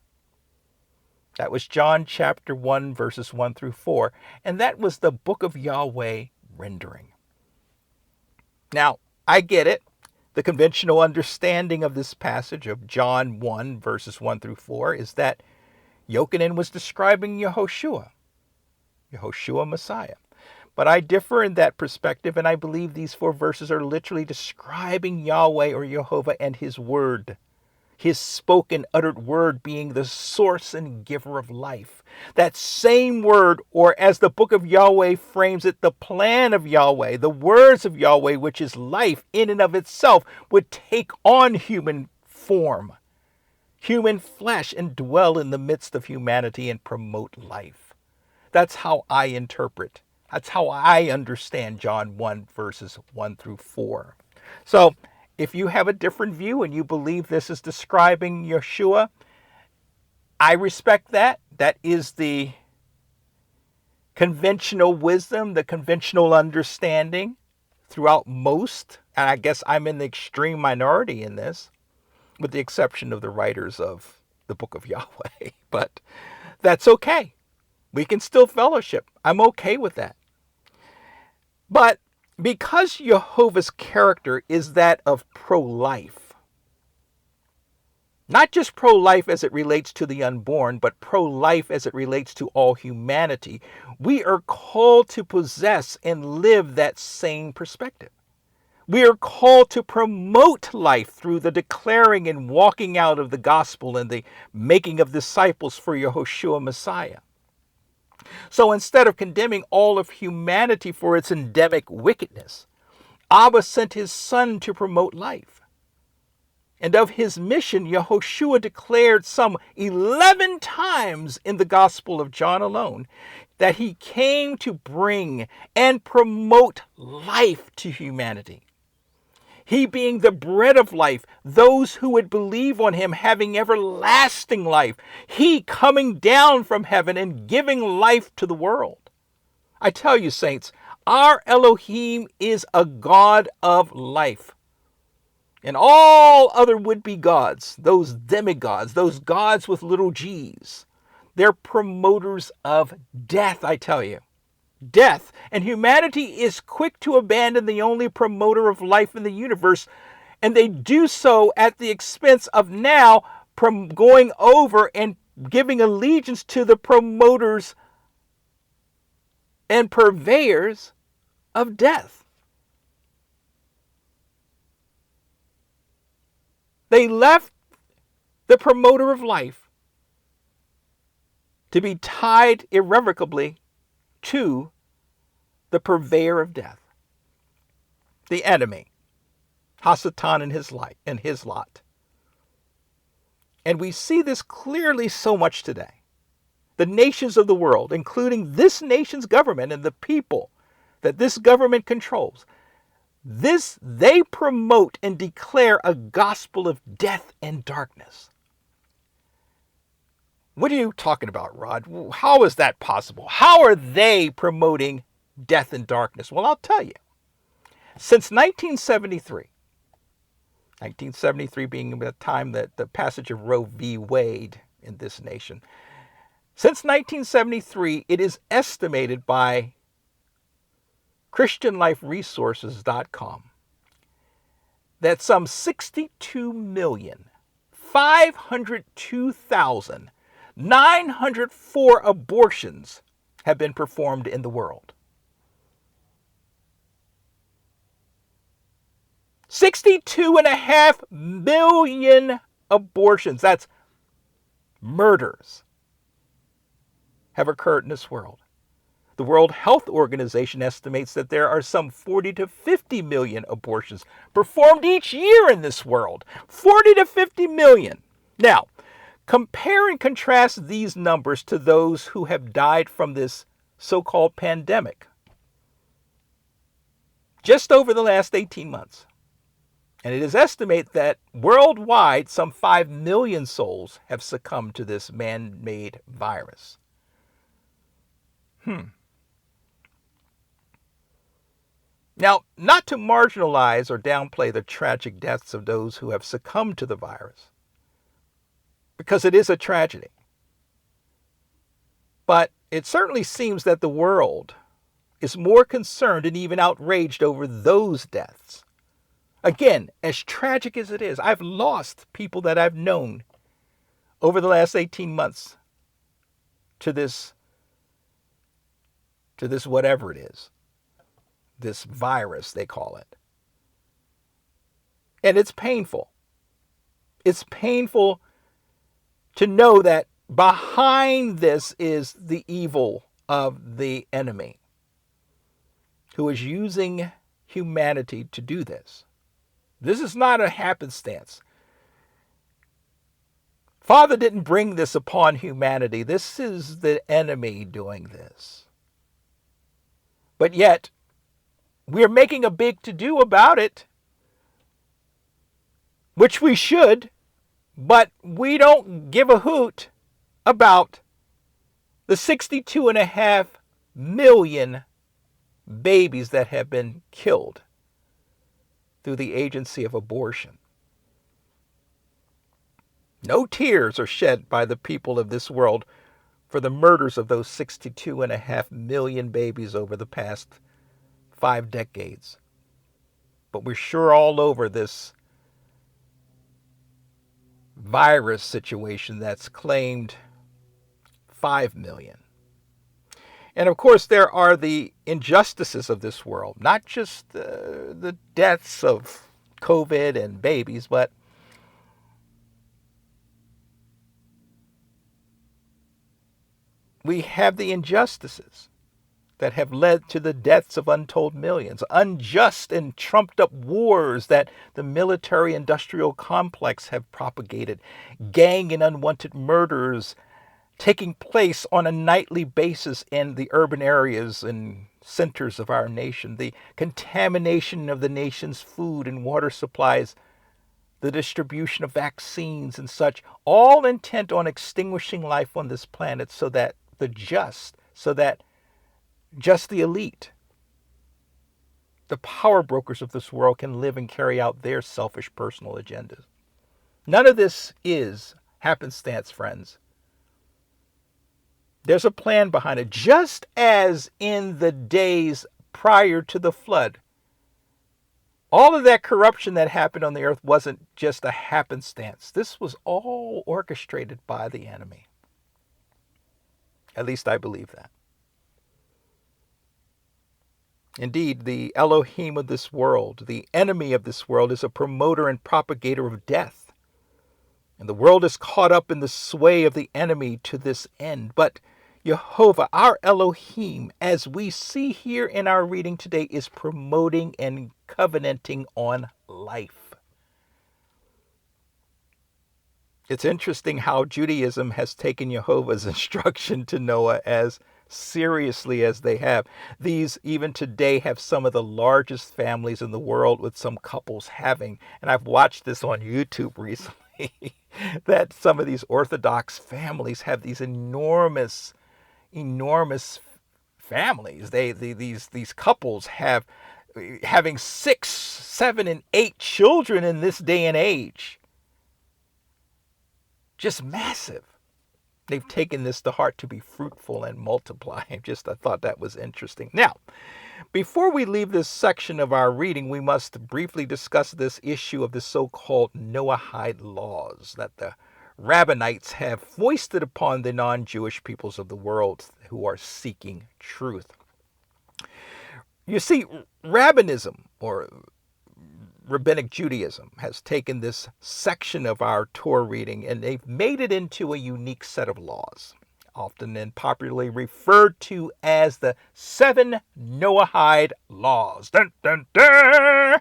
A: That was John chapter 1, verses 1 through 4, and that was the Book of Yahweh rendering. Now, I get it. The conventional understanding of this passage of John 1, verses 1 through 4, is that Yochanan was describing Yahoshua Messiah. But I differ in that perspective, and I believe these 4 verses are literally describing Yahweh or Jehovah and his word. His spoken, uttered word being the source and giver of life. That same word, or as the book of Yahweh frames it, the plan of Yahweh, the words of Yahweh, which is life in and of itself, would take on human form, human flesh, and dwell in the midst of humanity and promote life. That's how I interpret. That's how I understand John 1, verses 1 through 4. So, if you have a different view and you believe this is describing Yeshua, I respect that. That is the conventional wisdom, the conventional understanding throughout most, and I guess I'm in the extreme minority in this, with the exception of the writers of the Book of Yahweh. But that's okay. We can still fellowship. I'm okay with that. But because Jehovah's character is that of pro-life, not just pro-life as it relates to the unborn, but pro-life as it relates to all humanity, we are called to possess and live that same perspective. We are called to promote life through the declaring and walking out of the gospel and the making of disciples for Yahoshua Messiah. So instead of condemning all of humanity for its endemic wickedness, Abba sent his son to promote life. And of his mission, Yahoshua declared some 11 times in the Gospel of John alone that he came to bring and promote life to humanity. He being the bread of life, those who would believe on him having everlasting life. He coming down from heaven and giving life to the world. I tell you, saints, our Elohim is a God of life. And all other would-be gods, those demigods, those gods with little g's, they're promoters of death, I tell you. Death, and humanity is quick to abandon the only promoter of life in the universe, and they do so at the expense of now going over and giving allegiance to the promoters and purveyors of death. They left the promoter of life to be tied irrevocably to the purveyor of death, the enemy, Hasatan and his lot. And we see this clearly so much today. The nations of the world, including this nation's government and the people that this government controls, they promote and declare a gospel of death and darkness. What are you talking about, Rod? How is that possible? How are they promoting death and darkness? Well, I'll tell you. Since 1973 being the time that the passage of Roe v. Wade in this nation, since 1973, it is estimated by ChristianLifeResources.com that some 62,502,904 abortions have been performed in the world. 62.5 million abortions, that's murders, have occurred in this world. The World Health Organization estimates that there are some 40 to 50 million abortions performed each year in this world. 40 to 50 million. Now, compare and contrast these numbers to those who have died from this so-called pandemic just over the last 18 months. And it is estimated that worldwide, some 5 million souls have succumbed to this man-made virus. Now, not to marginalize or downplay the tragic deaths of those who have succumbed to the virus, because it is a tragedy. But it certainly seems that the world is more concerned and even outraged over those deaths. Again, as tragic as it is, I've lost people that I've known over the last 18 months to this whatever it is, this virus, they call it. And it's painful. It's painful to know that behind this is the evil of the enemy who is using humanity to do this. This is not a happenstance. Father didn't bring this upon humanity. This is the enemy doing this. But yet, we're making a big to-do about it, which we should, but we don't give a hoot about the 62.5 million babies that have been killed through the agency of abortion. No tears are shed by the people of this world for the murders of those 62.5 million babies over the past 5 decades. But we're sure all over this virus situation that's claimed 5 million. And of course, there are the injustices of this world, not just the deaths of COVID and babies, but we have the injustices that have led to the deaths of untold millions, unjust and trumped up wars that the military-industrial complex have propagated, gang and unwanted murders taking place on a nightly basis in the urban areas and centers of our nation, the contamination of the nation's food and water supplies, the distribution of vaccines and such, all intent on extinguishing life on this planet so that just the elite, the power brokers of this world, can live and carry out their selfish personal agendas. None of this is happenstance, friends. There's a plan behind it, just as in the days prior to the flood. All of that corruption that happened on the earth wasn't just a happenstance. This was all orchestrated by the enemy. At least I believe that. Indeed, the Elohim of this world, the enemy of this world, is a promoter and propagator of death. And the world is caught up in the sway of the enemy to this end. But Jehovah, our Elohim, as we see here in our reading today, is promoting and covenanting on life. It's interesting how Judaism has taken Jehovah's instruction to Noah as seriously as they have. These, even today, have some of the largest families in the world, with some couples having, and I've watched this on YouTube recently, that some of these Orthodox families have these enormous families. These couples having 6, 7, and 8 children in this day and age. Just massive. They've taken this to heart to be fruitful and multiply. I thought that was interesting. Now, before we leave this section of our reading, we must briefly discuss this issue of the so-called Noahide laws that the rabbinites have foisted upon the non-Jewish peoples of the world who are seeking truth. You see, rabbinism, or Rabbinic Judaism, has taken this section of our Torah reading and they've made it into a unique set of laws, often and popularly referred to as the 7 Noahide Laws. Dun, dun, dun!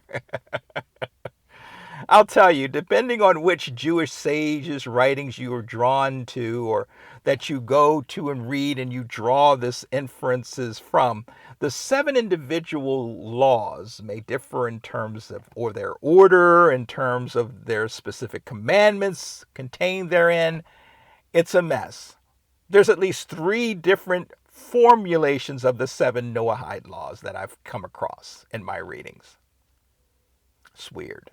A: I'll tell you, depending on which Jewish sage's writings you are drawn to or that you go to and read and you draw this inferences from, the 7 individual laws may differ in terms of or their order, in terms of their specific commandments contained therein. It's a mess. There's at least 3 different formulations of the 7 Noahide laws that I've come across in my readings. It's weird.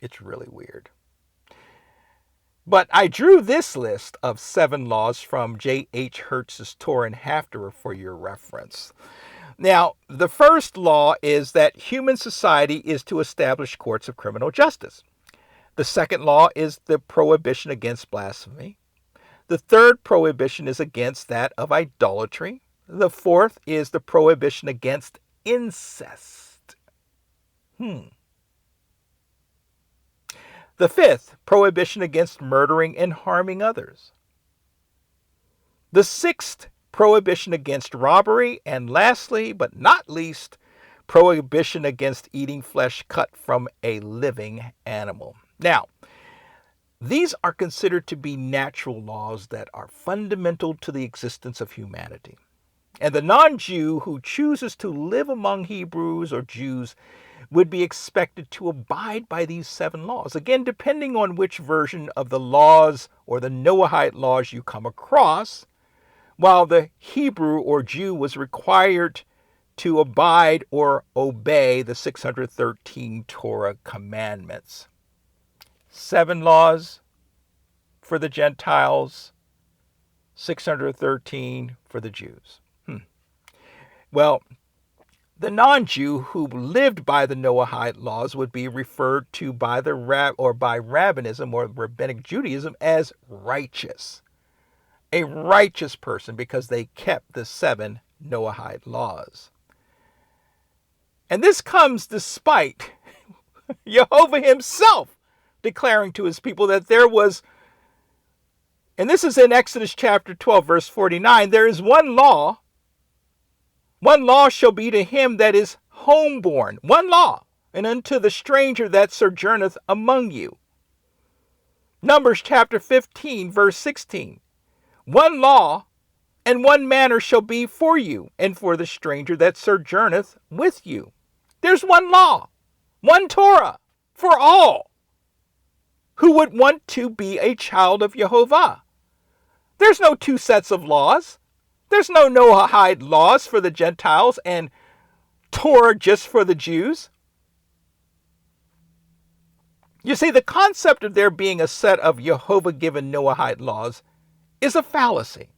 A: It's really weird. But I drew this list of 7 laws from J.H. Hertz's Torah and Haftarah for your reference. Now, the first law is that human society is to establish courts of criminal justice. The second law is the prohibition against blasphemy. The third prohibition is against that of idolatry. The fourth is the prohibition against incest. The fifth, prohibition against murdering and harming others. The sixth, prohibition against robbery. And lastly, but not least, prohibition against eating flesh cut from a living animal. Now, these are considered to be natural laws that are fundamental to the existence of humanity. And the non-Jew who chooses to live among Hebrews or Jews would be expected to abide by these 7 laws. Again, depending on which version of the laws or the Noahide laws you come across, while the Hebrew or Jew was required to abide or obey the 613 Torah commandments. 7 laws for the Gentiles, 613 for the Jews. Well, the non-Jew who lived by the Noahide laws would be referred to by by rabbinism or Rabbinic Judaism as righteous. A righteous person because they kept the 7 Noahide laws. And this comes despite Jehovah himself declaring to his people that there was, and this is in Exodus chapter 12, verse 49, there is one law. One law shall be to him that is homeborn. One law. And unto the stranger that sojourneth among you. Numbers chapter 15, verse 16. One law and one manner shall be for you, and for the stranger that sojourneth with you. There's one law, one Torah for all who would want to be a child of Yehovah. There's no 2 sets of laws. There's no Noahide laws for the Gentiles and Torah just for the Jews. You see, the concept of there being a set of Jehovah-given Noahide laws is a fallacy.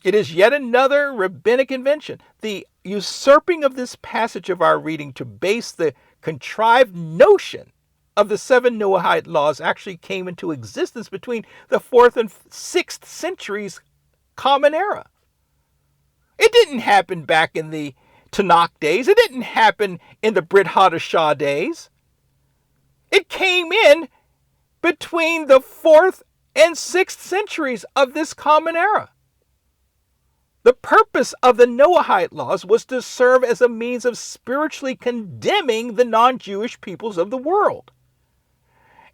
A: It is yet another rabbinic invention. The usurping of this passage of our reading to base the contrived notion of the 7 Noahide laws actually came into existence between the 4th and 6th centuries Common Era. It didn't happen back in the Tanakh days. It didn't happen in the Brit Hadashah days. It came in between the 4th and 6th centuries of this Common Era. The purpose of the Noahide laws was to serve as a means of spiritually condemning the non-Jewish peoples of the world.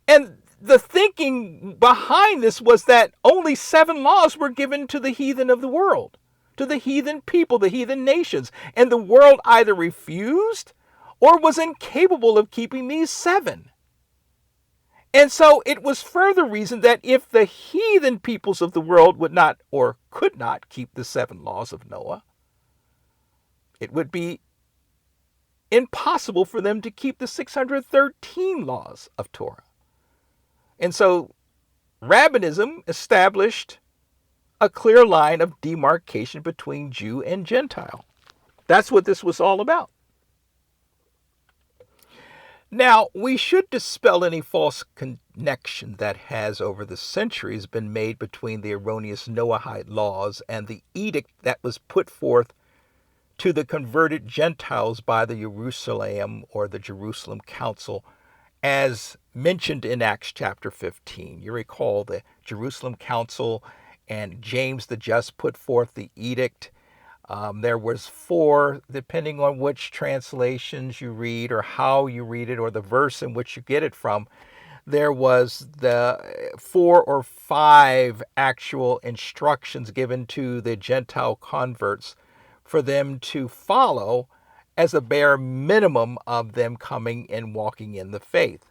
A: And the thinking behind this was that only 7 laws were given to the heathen of the world, to the heathen people, the heathen nations, and the world either refused or was incapable of keeping these 7. And so it was further reasoned that if the heathen peoples of the world would not or could not keep the 7 laws of Noah, it would be impossible for them to keep the 613 laws of Torah. And so Rabbinism established a clear line of demarcation between Jew and Gentile. That's what this was all about. Now, we should dispel any false connection that has over the centuries been made between the erroneous Noahide laws and the edict that was put forth to the converted Gentiles by the Jerusalem or the Jerusalem Council, as mentioned in Acts chapter 15. You recall the Jerusalem Council and James the Just put forth the edict. There was 4, depending on which translations you read or how you read it or the verse in which you get it from. There was the 4 or 5 actual instructions given to the Gentile converts for them to follow as a bare minimum of them coming and walking in the faith.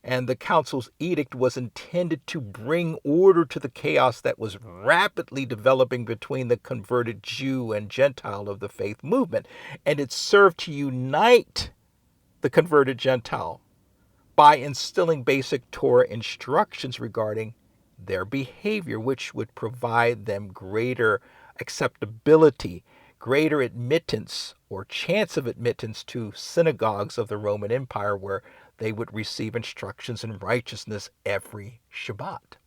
A: And the council's edict was intended to bring order to the chaos that was rapidly developing between the converted Jew and Gentile of the faith movement. And it served to unite the converted Gentile by instilling basic Torah instructions regarding their behavior, which would provide them greater acceptability, greater admittance or chance of admittance to synagogues of the Roman Empire, where they would receive instructions in righteousness every Shabbat.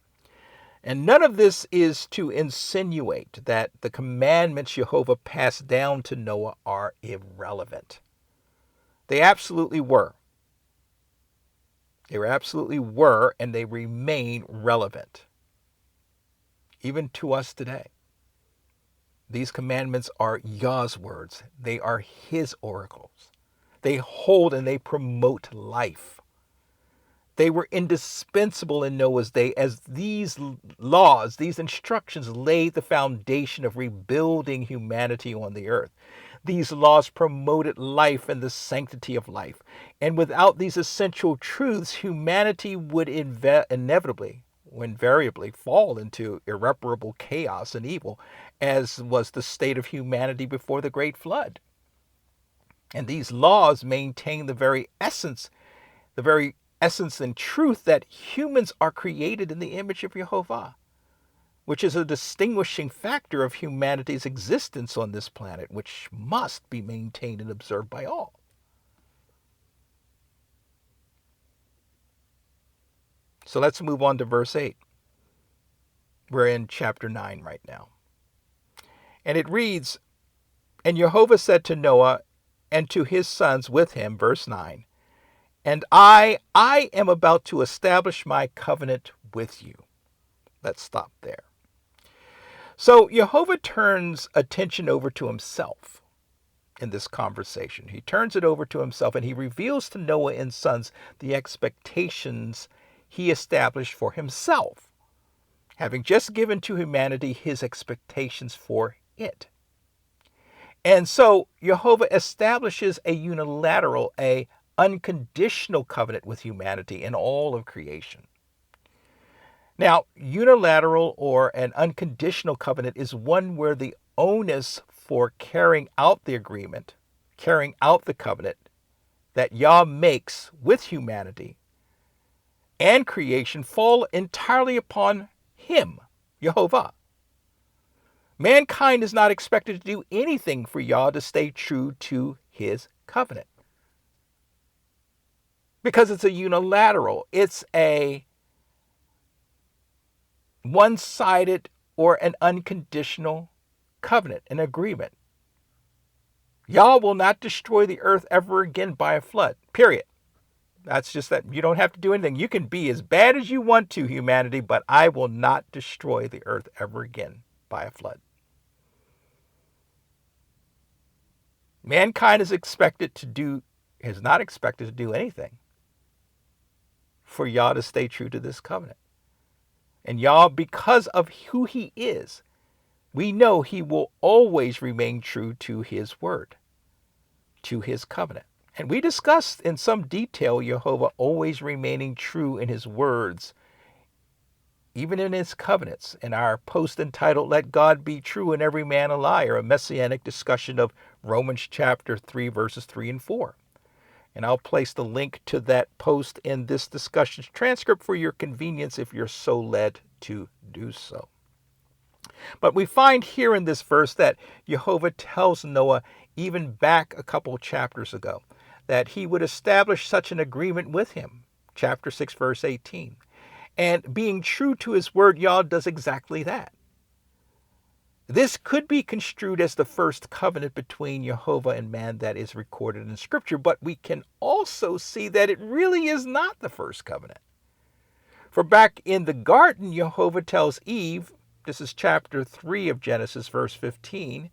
A: And none of this is to insinuate that the commandments Jehovah passed down to Noah are irrelevant. They absolutely were. They absolutely were, and they remain relevant, even to us today. These commandments are Yah's words. They are His oracles. They hold and they promote life. They were indispensable in Noah's day, as these laws, these instructions laid the foundation of rebuilding humanity on the earth. These laws promoted life and the sanctity of life. And without these essential truths, humanity would invariably fall into irreparable chaos and evil, as was the state of humanity before the Great Flood. And these laws maintain the very essence and truth that humans are created in the image of Jehovah, which is a distinguishing factor of humanity's existence on this planet, which must be maintained and observed by all. So let's move on to verse 8. We're in chapter 9 right now. And it reads, "And Jehovah said to Noah and to his sons with him," verse 9, "And I am about to establish my covenant with you." Let's stop there. So Jehovah turns attention over to himself in this conversation. He turns it over to himself, and he reveals to Noah and sons the expectations he established for himself, having just given to humanity his expectations for it. And so Jehovah establishes a unilateral, a unconditional covenant with humanity and all of creation. Now, unilateral or an unconditional covenant is one where the onus for carrying out the agreement, carrying out the covenant that Yah makes with humanity and creation fall entirely upon him, Jehovah. Mankind is not expected to do anything for Yah to stay true to his covenant, because it's a unilateral, it's a one-sided or an unconditional covenant, an agreement. Yah will not destroy the earth ever again by a flood, period. That's just that. You don't have to do anything. You can be as bad as you want to, humanity, but I will not destroy the earth ever again by a flood. Mankind is not expected to do anything for Yah to stay true to this covenant. And Yah, because of who he is, we know he will always remain true to his word, to his covenant. And we discussed in some detail Jehovah always remaining true in his words, even in his covenants, in our post entitled, Let God Be True and Every Man a Liar, a messianic discussion of Romans chapter 3, verses 3 and 4. And I'll place the link to that post in this discussion's transcript for your convenience if you're so led to do so. But we find here in this verse that Jehovah tells Noah, even back a couple chapters ago, that he would establish such an agreement with him. Chapter 6, verse 18. And being true to his word, Yah does exactly that. This could be construed as the first covenant between Jehovah and man that is recorded in Scripture, but we can also see that it really is not the first covenant. For back in the garden, Jehovah tells Eve, this is chapter 3 of Genesis, verse 15,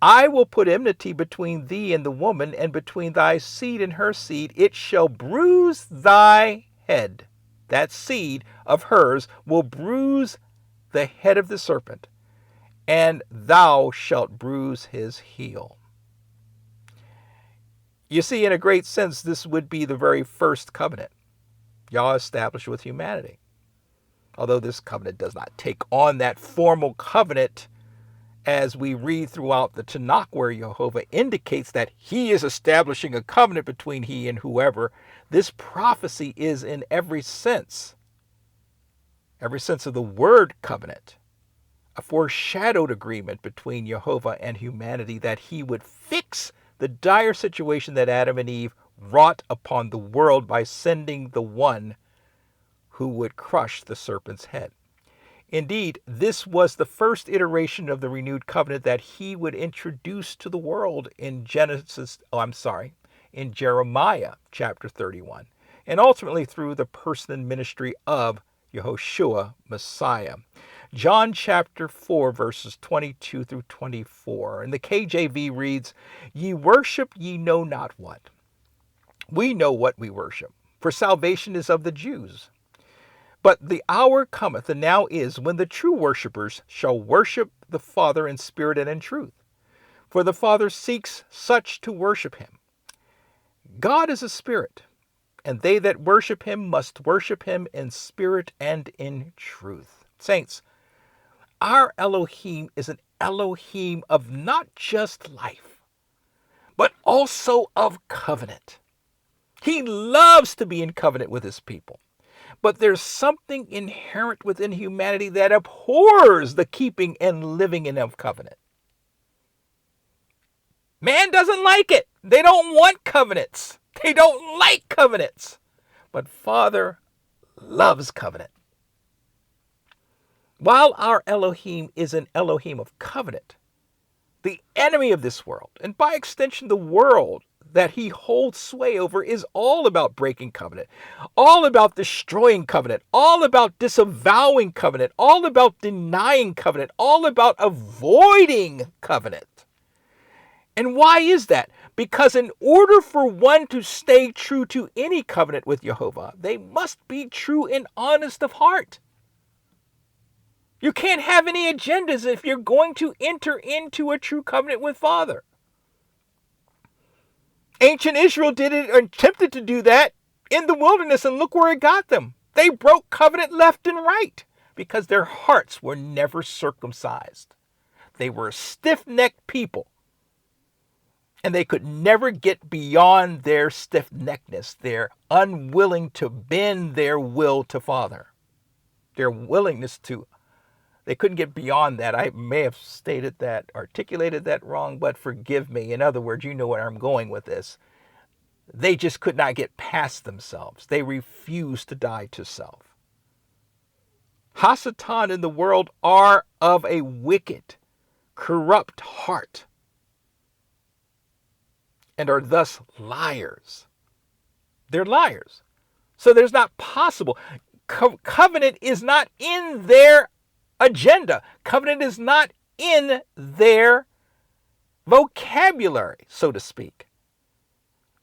A: I will put enmity between thee and the woman, and between thy seed and her seed. It shall bruise thy head. That seed of hers will bruise the head of the serpent, and thou shalt bruise his heel. You see, in a great sense, this would be the very first covenant Yah established with humanity. Although this covenant does not take on that formal covenant as we read throughout the Tanakh, where Jehovah indicates that he is establishing a covenant between he and whoever, this prophecy is in every sense of the word covenant, a foreshadowed agreement between Jehovah and humanity that he would fix the dire situation that Adam and Eve wrought upon the world by sending the one who would crush the serpent's head. Indeed, this was the first iteration of the renewed covenant that he would introduce to the world in Jeremiah chapter 31, and ultimately through the person and ministry of Yahoshua, Messiah. John chapter 4, verses 22 through 24. And the KJV reads, Ye worship ye know not what. We know what we worship, for salvation is of the Jews. But the hour cometh, and now is, when the true worshippers shall worship the Father in spirit and in truth. For the Father seeks such to worship him. God is a spirit, and they that worship him must worship him in spirit and in truth. Saints, our Elohim is an Elohim of not just life, but also of covenant. He loves to be in covenant with his people. But there's something inherent within humanity that abhors the keeping and living in of covenant. Man doesn't like it. They don't want covenants. They don't like covenants. But Father loves covenant. While our Elohim is an Elohim of covenant, the enemy of this world, and by extension the world that he holds sway over, is all about breaking covenant, all about destroying covenant, all about disavowing covenant, all about denying covenant, all about avoiding covenant. And why is that? Because in order for one to stay true to any covenant with Jehovah, they must be true and honest of heart. You can't have any agendas if you're going to enter into a true covenant with Father. Ancient Israel did it, or attempted to do that in the wilderness, and look where it got them. They broke covenant left and right because their hearts were never circumcised. They were a stiff-necked people, and they could never get beyond their stiff-neckedness, their unwilling to bend their will to Father, their willingness to. They couldn't get beyond that. I may have articulated that wrong, but forgive me. In other words, you know where I'm going with this. They just could not get past themselves. They refused to die to self. Hasatan in the world are of a wicked, corrupt heart, and are thus liars. They're liars. So there's not possible. Covenant is not in their agenda. Covenant is not in their vocabulary, so to speak.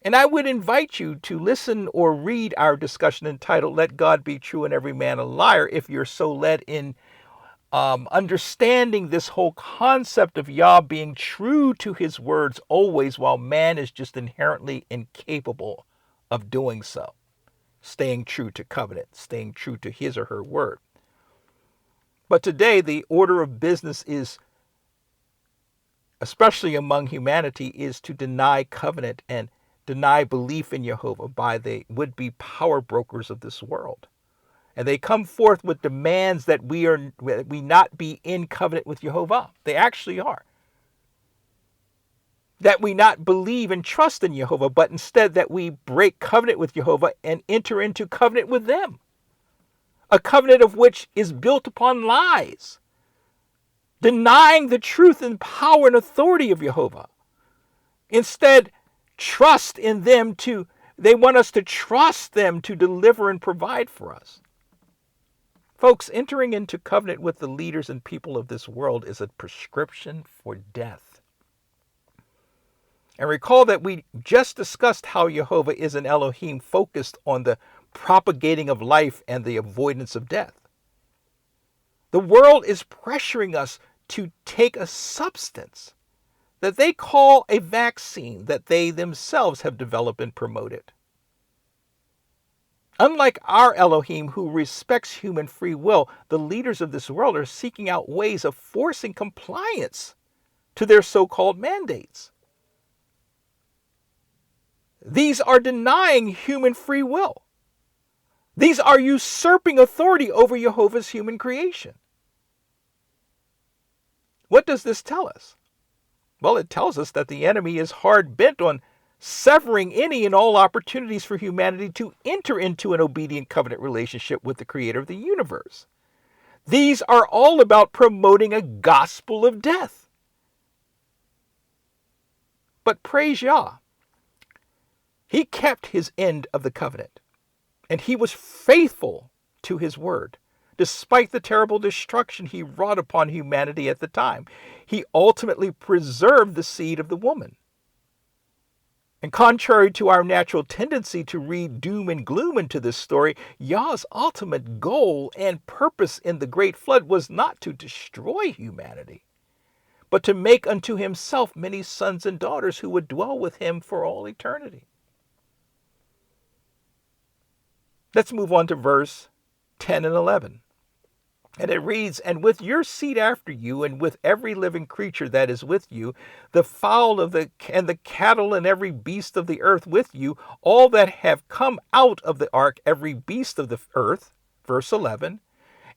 A: And I would invite you to listen or read our discussion entitled, Let God Be True and Every Man a Liar, if you're so led in understanding this whole concept of Yah being true to his words always, while man is just inherently incapable of doing so. Staying true to covenant, staying true to his or her word. But today, the order of business is, especially among humanity, is to deny covenant and deny belief in Jehovah by the would-be power brokers of this world. And they come forth with demands that we not be in covenant with Jehovah. They actually are. That we not believe and trust in Jehovah, but instead that we break covenant with Jehovah and enter into covenant with them. A covenant of which is built upon lies, denying the truth and power and authority of Jehovah. Instead, trust in them they want us to trust them to deliver and provide for us. Folks, entering into covenant with the leaders and people of this world is a prescription for death. And recall that we just discussed how Jehovah is an Elohim focused on the propagating of life and the avoidance of death. The world is pressuring us to take a substance that they call a vaccine that they themselves have developed and promoted. Unlike our Elohim, who respects human free will, the leaders of this world are seeking out ways of forcing compliance to their so-called mandates. These are denying human free will. These are usurping authority over Jehovah's human creation. What does this tell us? Well, it tells us that the enemy is hard bent on severing any and all opportunities for humanity to enter into an obedient covenant relationship with the creator of the universe. These are all about promoting a gospel of death. But praise Yah, he kept his end of the covenant, and he was faithful to his word. Despite the terrible destruction he wrought upon humanity at the time, he ultimately preserved the seed of the woman. And contrary to our natural tendency to read doom and gloom into this story, Yah's ultimate goal and purpose in the great flood was not to destroy humanity, but to make unto himself many sons and daughters who would dwell with him for all eternity. Let's move on to verse 10 and 11. And it reads, "And with your seed after you, and with every living creature that is with you, the fowl and the cattle and every beast of the earth with you, all that have come out of the ark, every beast of the earth," verse 11,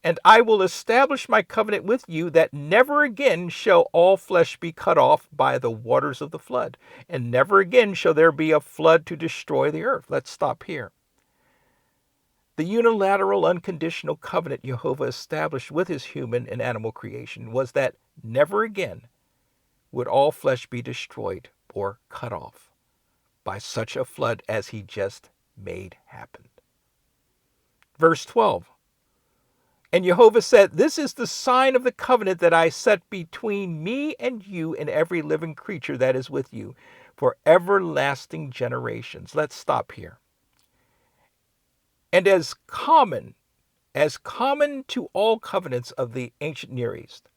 A: "and I will establish my covenant with you, that never again shall all flesh be cut off by the waters of the flood, and never again shall there be a flood to destroy the earth." Let's stop here. The unilateral, unconditional covenant Jehovah established with his human and animal creation was that never again would all flesh be destroyed or cut off by such a flood as he just made happen. Verse 12, "And Jehovah said, This is the sign of the covenant that I set between me and you and every living creature that is with you for everlasting generations." Let's stop here. And as common to all covenants of the ancient Near East,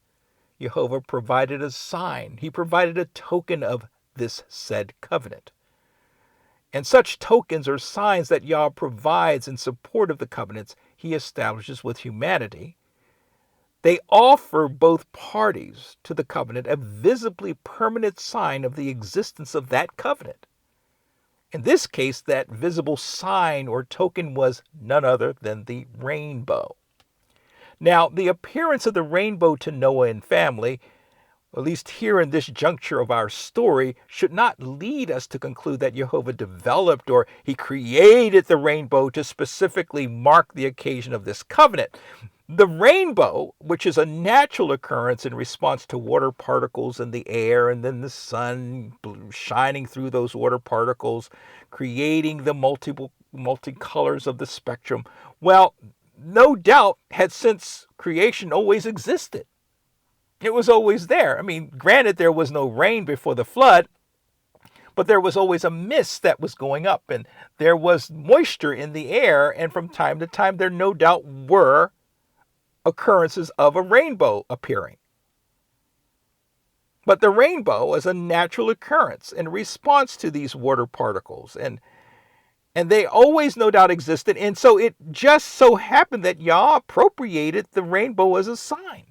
A: Jehovah provided a sign. He provided a token of this said covenant. And such tokens or signs that Yah provides in support of the covenants he establishes with humanity, they offer both parties to the covenant a visibly permanent sign of the existence of that covenant. In this case, that visible sign or token was none other than the rainbow. Now, the appearance of the rainbow to Noah and family, at least here in this juncture of our story, should not lead us to conclude that Jehovah developed or he created the rainbow to specifically mark the occasion of this covenant. The rainbow, which is a natural occurrence in response to water particles in the air and then the sun shining through those water particles, creating the multicolors of the spectrum, well, no doubt had since creation always existed. It was always there. I mean, granted, there was no rain before the flood, but there was always a mist that was going up and there was moisture in the air, and from time to time there no doubt were occurrences of a rainbow appearing. But the rainbow is a natural occurrence in response to these water particles. And they always no doubt existed. And so it just so happened that Yah appropriated the rainbow as a sign,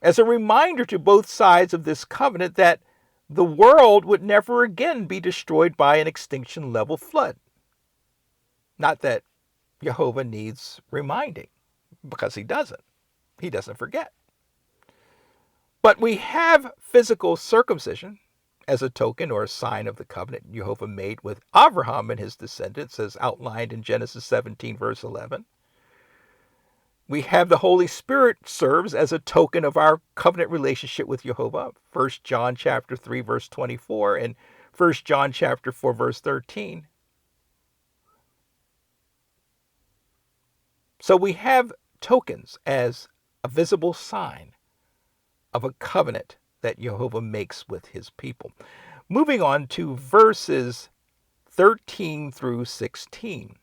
A: as a reminder to both sides of this covenant that the world would never again be destroyed by an extinction level flood. Not that Jehovah needs reminding, because he doesn't. He doesn't forget. But we have physical circumcision as a token or a sign of the covenant Jehovah made with Abraham and his descendants, as outlined in Genesis 17, verse 11. We have the Holy Spirit serves as a token of our covenant relationship with Jehovah, 1 John chapter 3, verse 24, and 1 John chapter 4, verse 13. So we have tokens as a visible sign of a covenant that Jehovah makes with his people. Moving on to verses 13 through 16.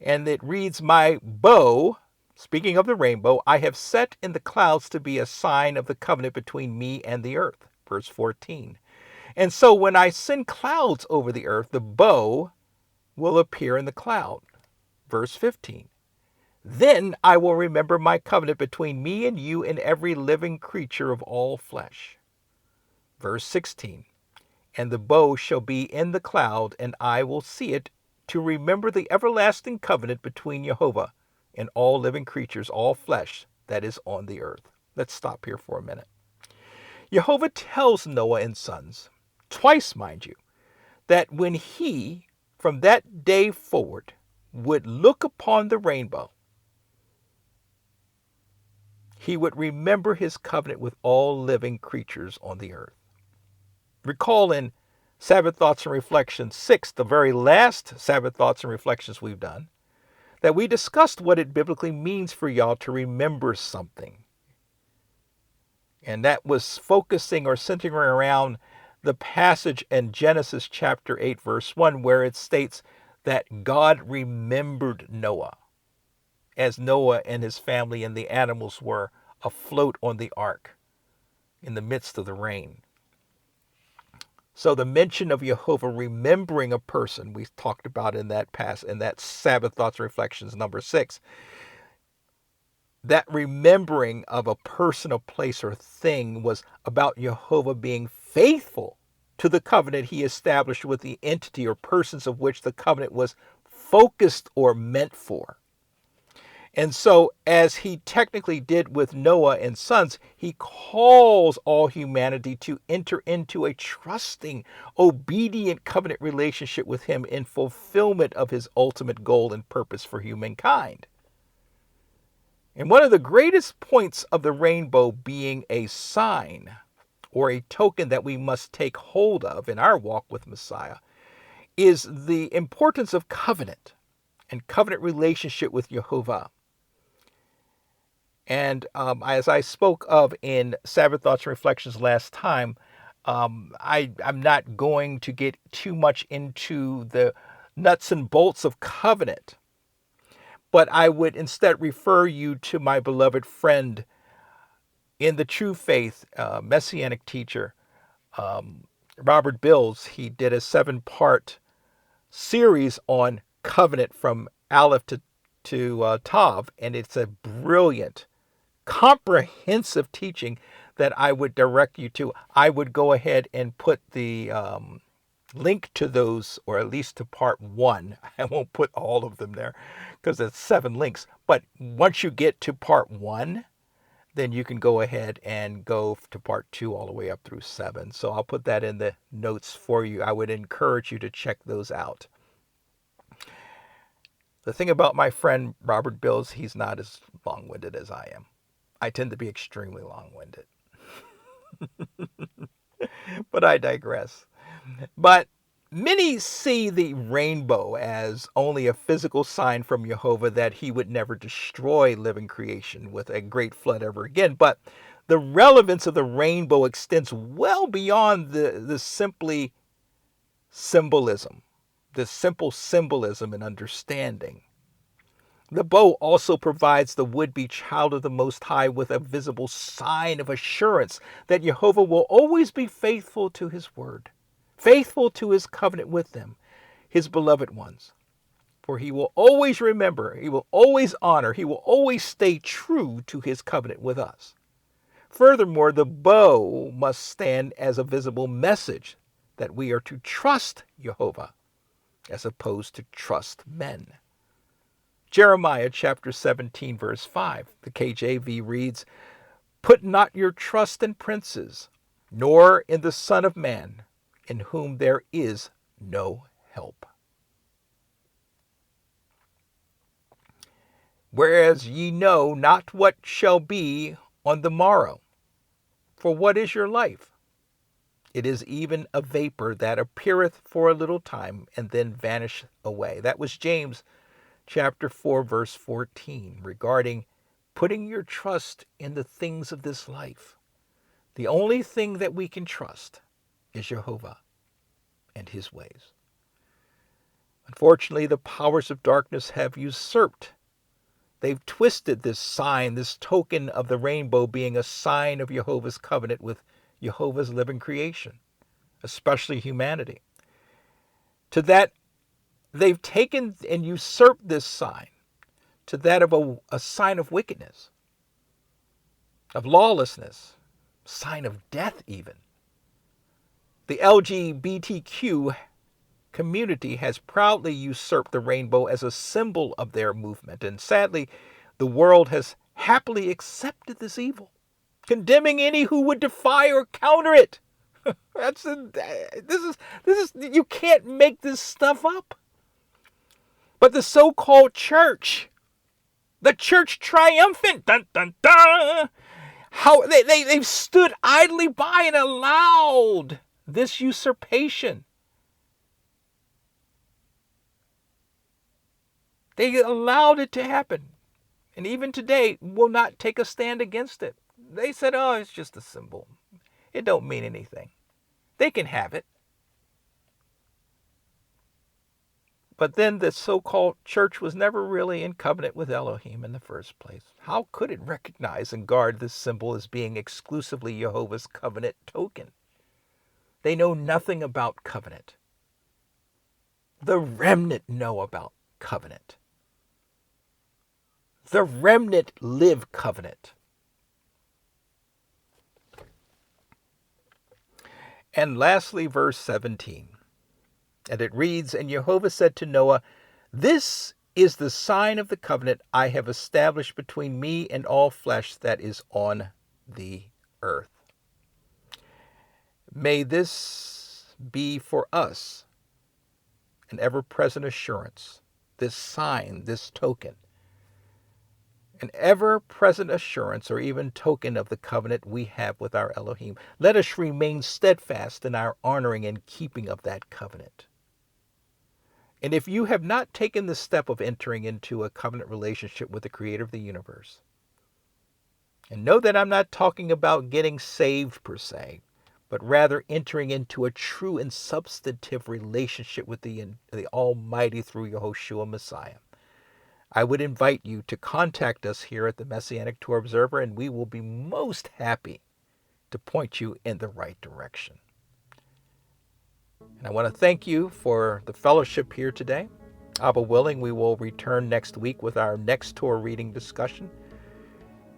A: And it reads, "My bow," speaking of the rainbow, "I have set in the clouds to be a sign of the covenant between me and the earth." Verse 14. "And so when I send clouds over the earth, the bow will appear in the cloud." Verse 15. "Then I will remember my covenant between me and you and every living creature of all flesh." Verse 16. "And the bow shall be in the cloud, and I will see it, to remember the everlasting covenant between Jehovah and all living creatures, all flesh that is on the earth." Let's stop here for a minute. Jehovah tells Noah and sons, twice mind you, that when he, from that day forward, would look upon the rainbow, he would remember his covenant with all living creatures on the earth. Recall in Sabbath Thoughts and Reflections 6, the very last Sabbath Thoughts and Reflections we've done, that we discussed what it biblically means for y'all to remember something. And that was focusing or centering around the passage in Genesis chapter 8, verse 1, where it states that God remembered Noah, as Noah and his family and the animals were afloat on the ark in the midst of the rain. So the mention of Jehovah remembering a person, we talked about in that Sabbath Thoughts and Reflections number 6, that remembering of a person, a place, or thing was about Jehovah being faithful to the covenant he established with the entity or persons of which the covenant was focused or meant for. And so, as he technically did with Noah and sons, he calls all humanity to enter into a trusting, obedient covenant relationship with him in fulfillment of his ultimate goal and purpose for humankind. And one of the greatest points of the rainbow being a sign or a token that we must take hold of in our walk with Messiah is the importance of covenant and covenant relationship with Jehovah. And as I spoke of in Sabbath Thoughts and Reflections last time, I'm not going to get too much into the nuts and bolts of covenant, but I would instead refer you to my beloved friend in the true faith, Messianic teacher, Robert Bills. He did a 7-part series on covenant from Alef to Tav, and it's a brilliant, comprehensive teaching that I would direct you to. I would go ahead and put the link to those, or at least to part 1. I won't put all of them there because it's 7 links. But once you get to part 1, then you can go ahead and go to part 2 all the way up through 7. So I'll put that in the notes for you. I would encourage you to check those out. The thing about my friend Robert Bills, he's not as long-winded as I am. I tend to be extremely long-winded. But I digress. But many see the rainbow as only a physical sign from Jehovah that he would never destroy living creation with a great flood ever again. But the relevance of the rainbow extends well beyond the simply symbolism, the simple symbolism and understanding. The bow also provides the would-be child of the Most High with a visible sign of assurance that Jehovah will always be faithful to his word, faithful to his covenant with them, his beloved ones. For he will always remember, he will always honor, he will always stay true to his covenant with us. Furthermore, the bow must stand as a visible message that we are to trust Jehovah as opposed to trust men. Jeremiah chapter 17, verse 5, the KJV reads, "Put not your trust in princes, nor in the Son of Man, in whom there is no help. Whereas ye know not what shall be on the morrow. For what is your life? It is even a vapor that appeareth for a little time, and then vanisheth away." That was James chapter 4, verse 14, regarding putting your trust in the things of this life. The only thing that we can trust is Jehovah and his ways. Unfortunately, the powers of darkness have usurped. They've twisted this sign, this token of the rainbow being a sign of Jehovah's covenant with Jehovah's living creation, especially humanity. To that, they've taken and usurped this sign to that of a sign of wickedness, of lawlessness, sign of death even. The LGBTQ community has proudly usurped the rainbow as a symbol of their movement, and sadly, the world has happily accepted this evil, condemning any who would defy or counter it. This is you can't make this stuff up. But the so-called church, the church triumphant, dun, dun, dun, how they've stood idly by and allowed this usurpation. They allowed it to happen. And even today will not take a stand against it. They said, oh, it's just a symbol. It don't mean anything. They can have it. But then the so-called church was never really in covenant with Elohim in the first place. How could it recognize and guard this symbol as being exclusively Jehovah's covenant token? They know nothing about covenant. The remnant know about covenant. The remnant live covenant. And lastly, verse 17. And it reads, "And Jehovah said to Noah, This is the sign of the covenant I have established between me and all flesh that is on the earth. May this be for us an ever-present assurance, this sign, this token, an ever-present assurance or even token of the covenant we have with our Elohim. Let us remain steadfast in our honoring and keeping of that covenant." And if you have not taken the step of entering into a covenant relationship with the Creator of the universe, and know that I'm not talking about getting saved per se, but rather entering into a true and substantive relationship with the Almighty through Yahoshua Messiah, I would invite you to contact us here at the Messianic Torah Observer, and we will be most happy to point you in the right direction. And I want to thank you for the fellowship here today. Abba willing, we will return next week with our next Torah reading discussion.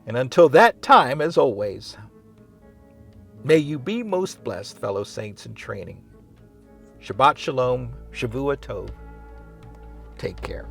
A: And until that time, as always, may you be most blessed, fellow saints in training. Shabbat Shalom, Shavua Tov. Take care.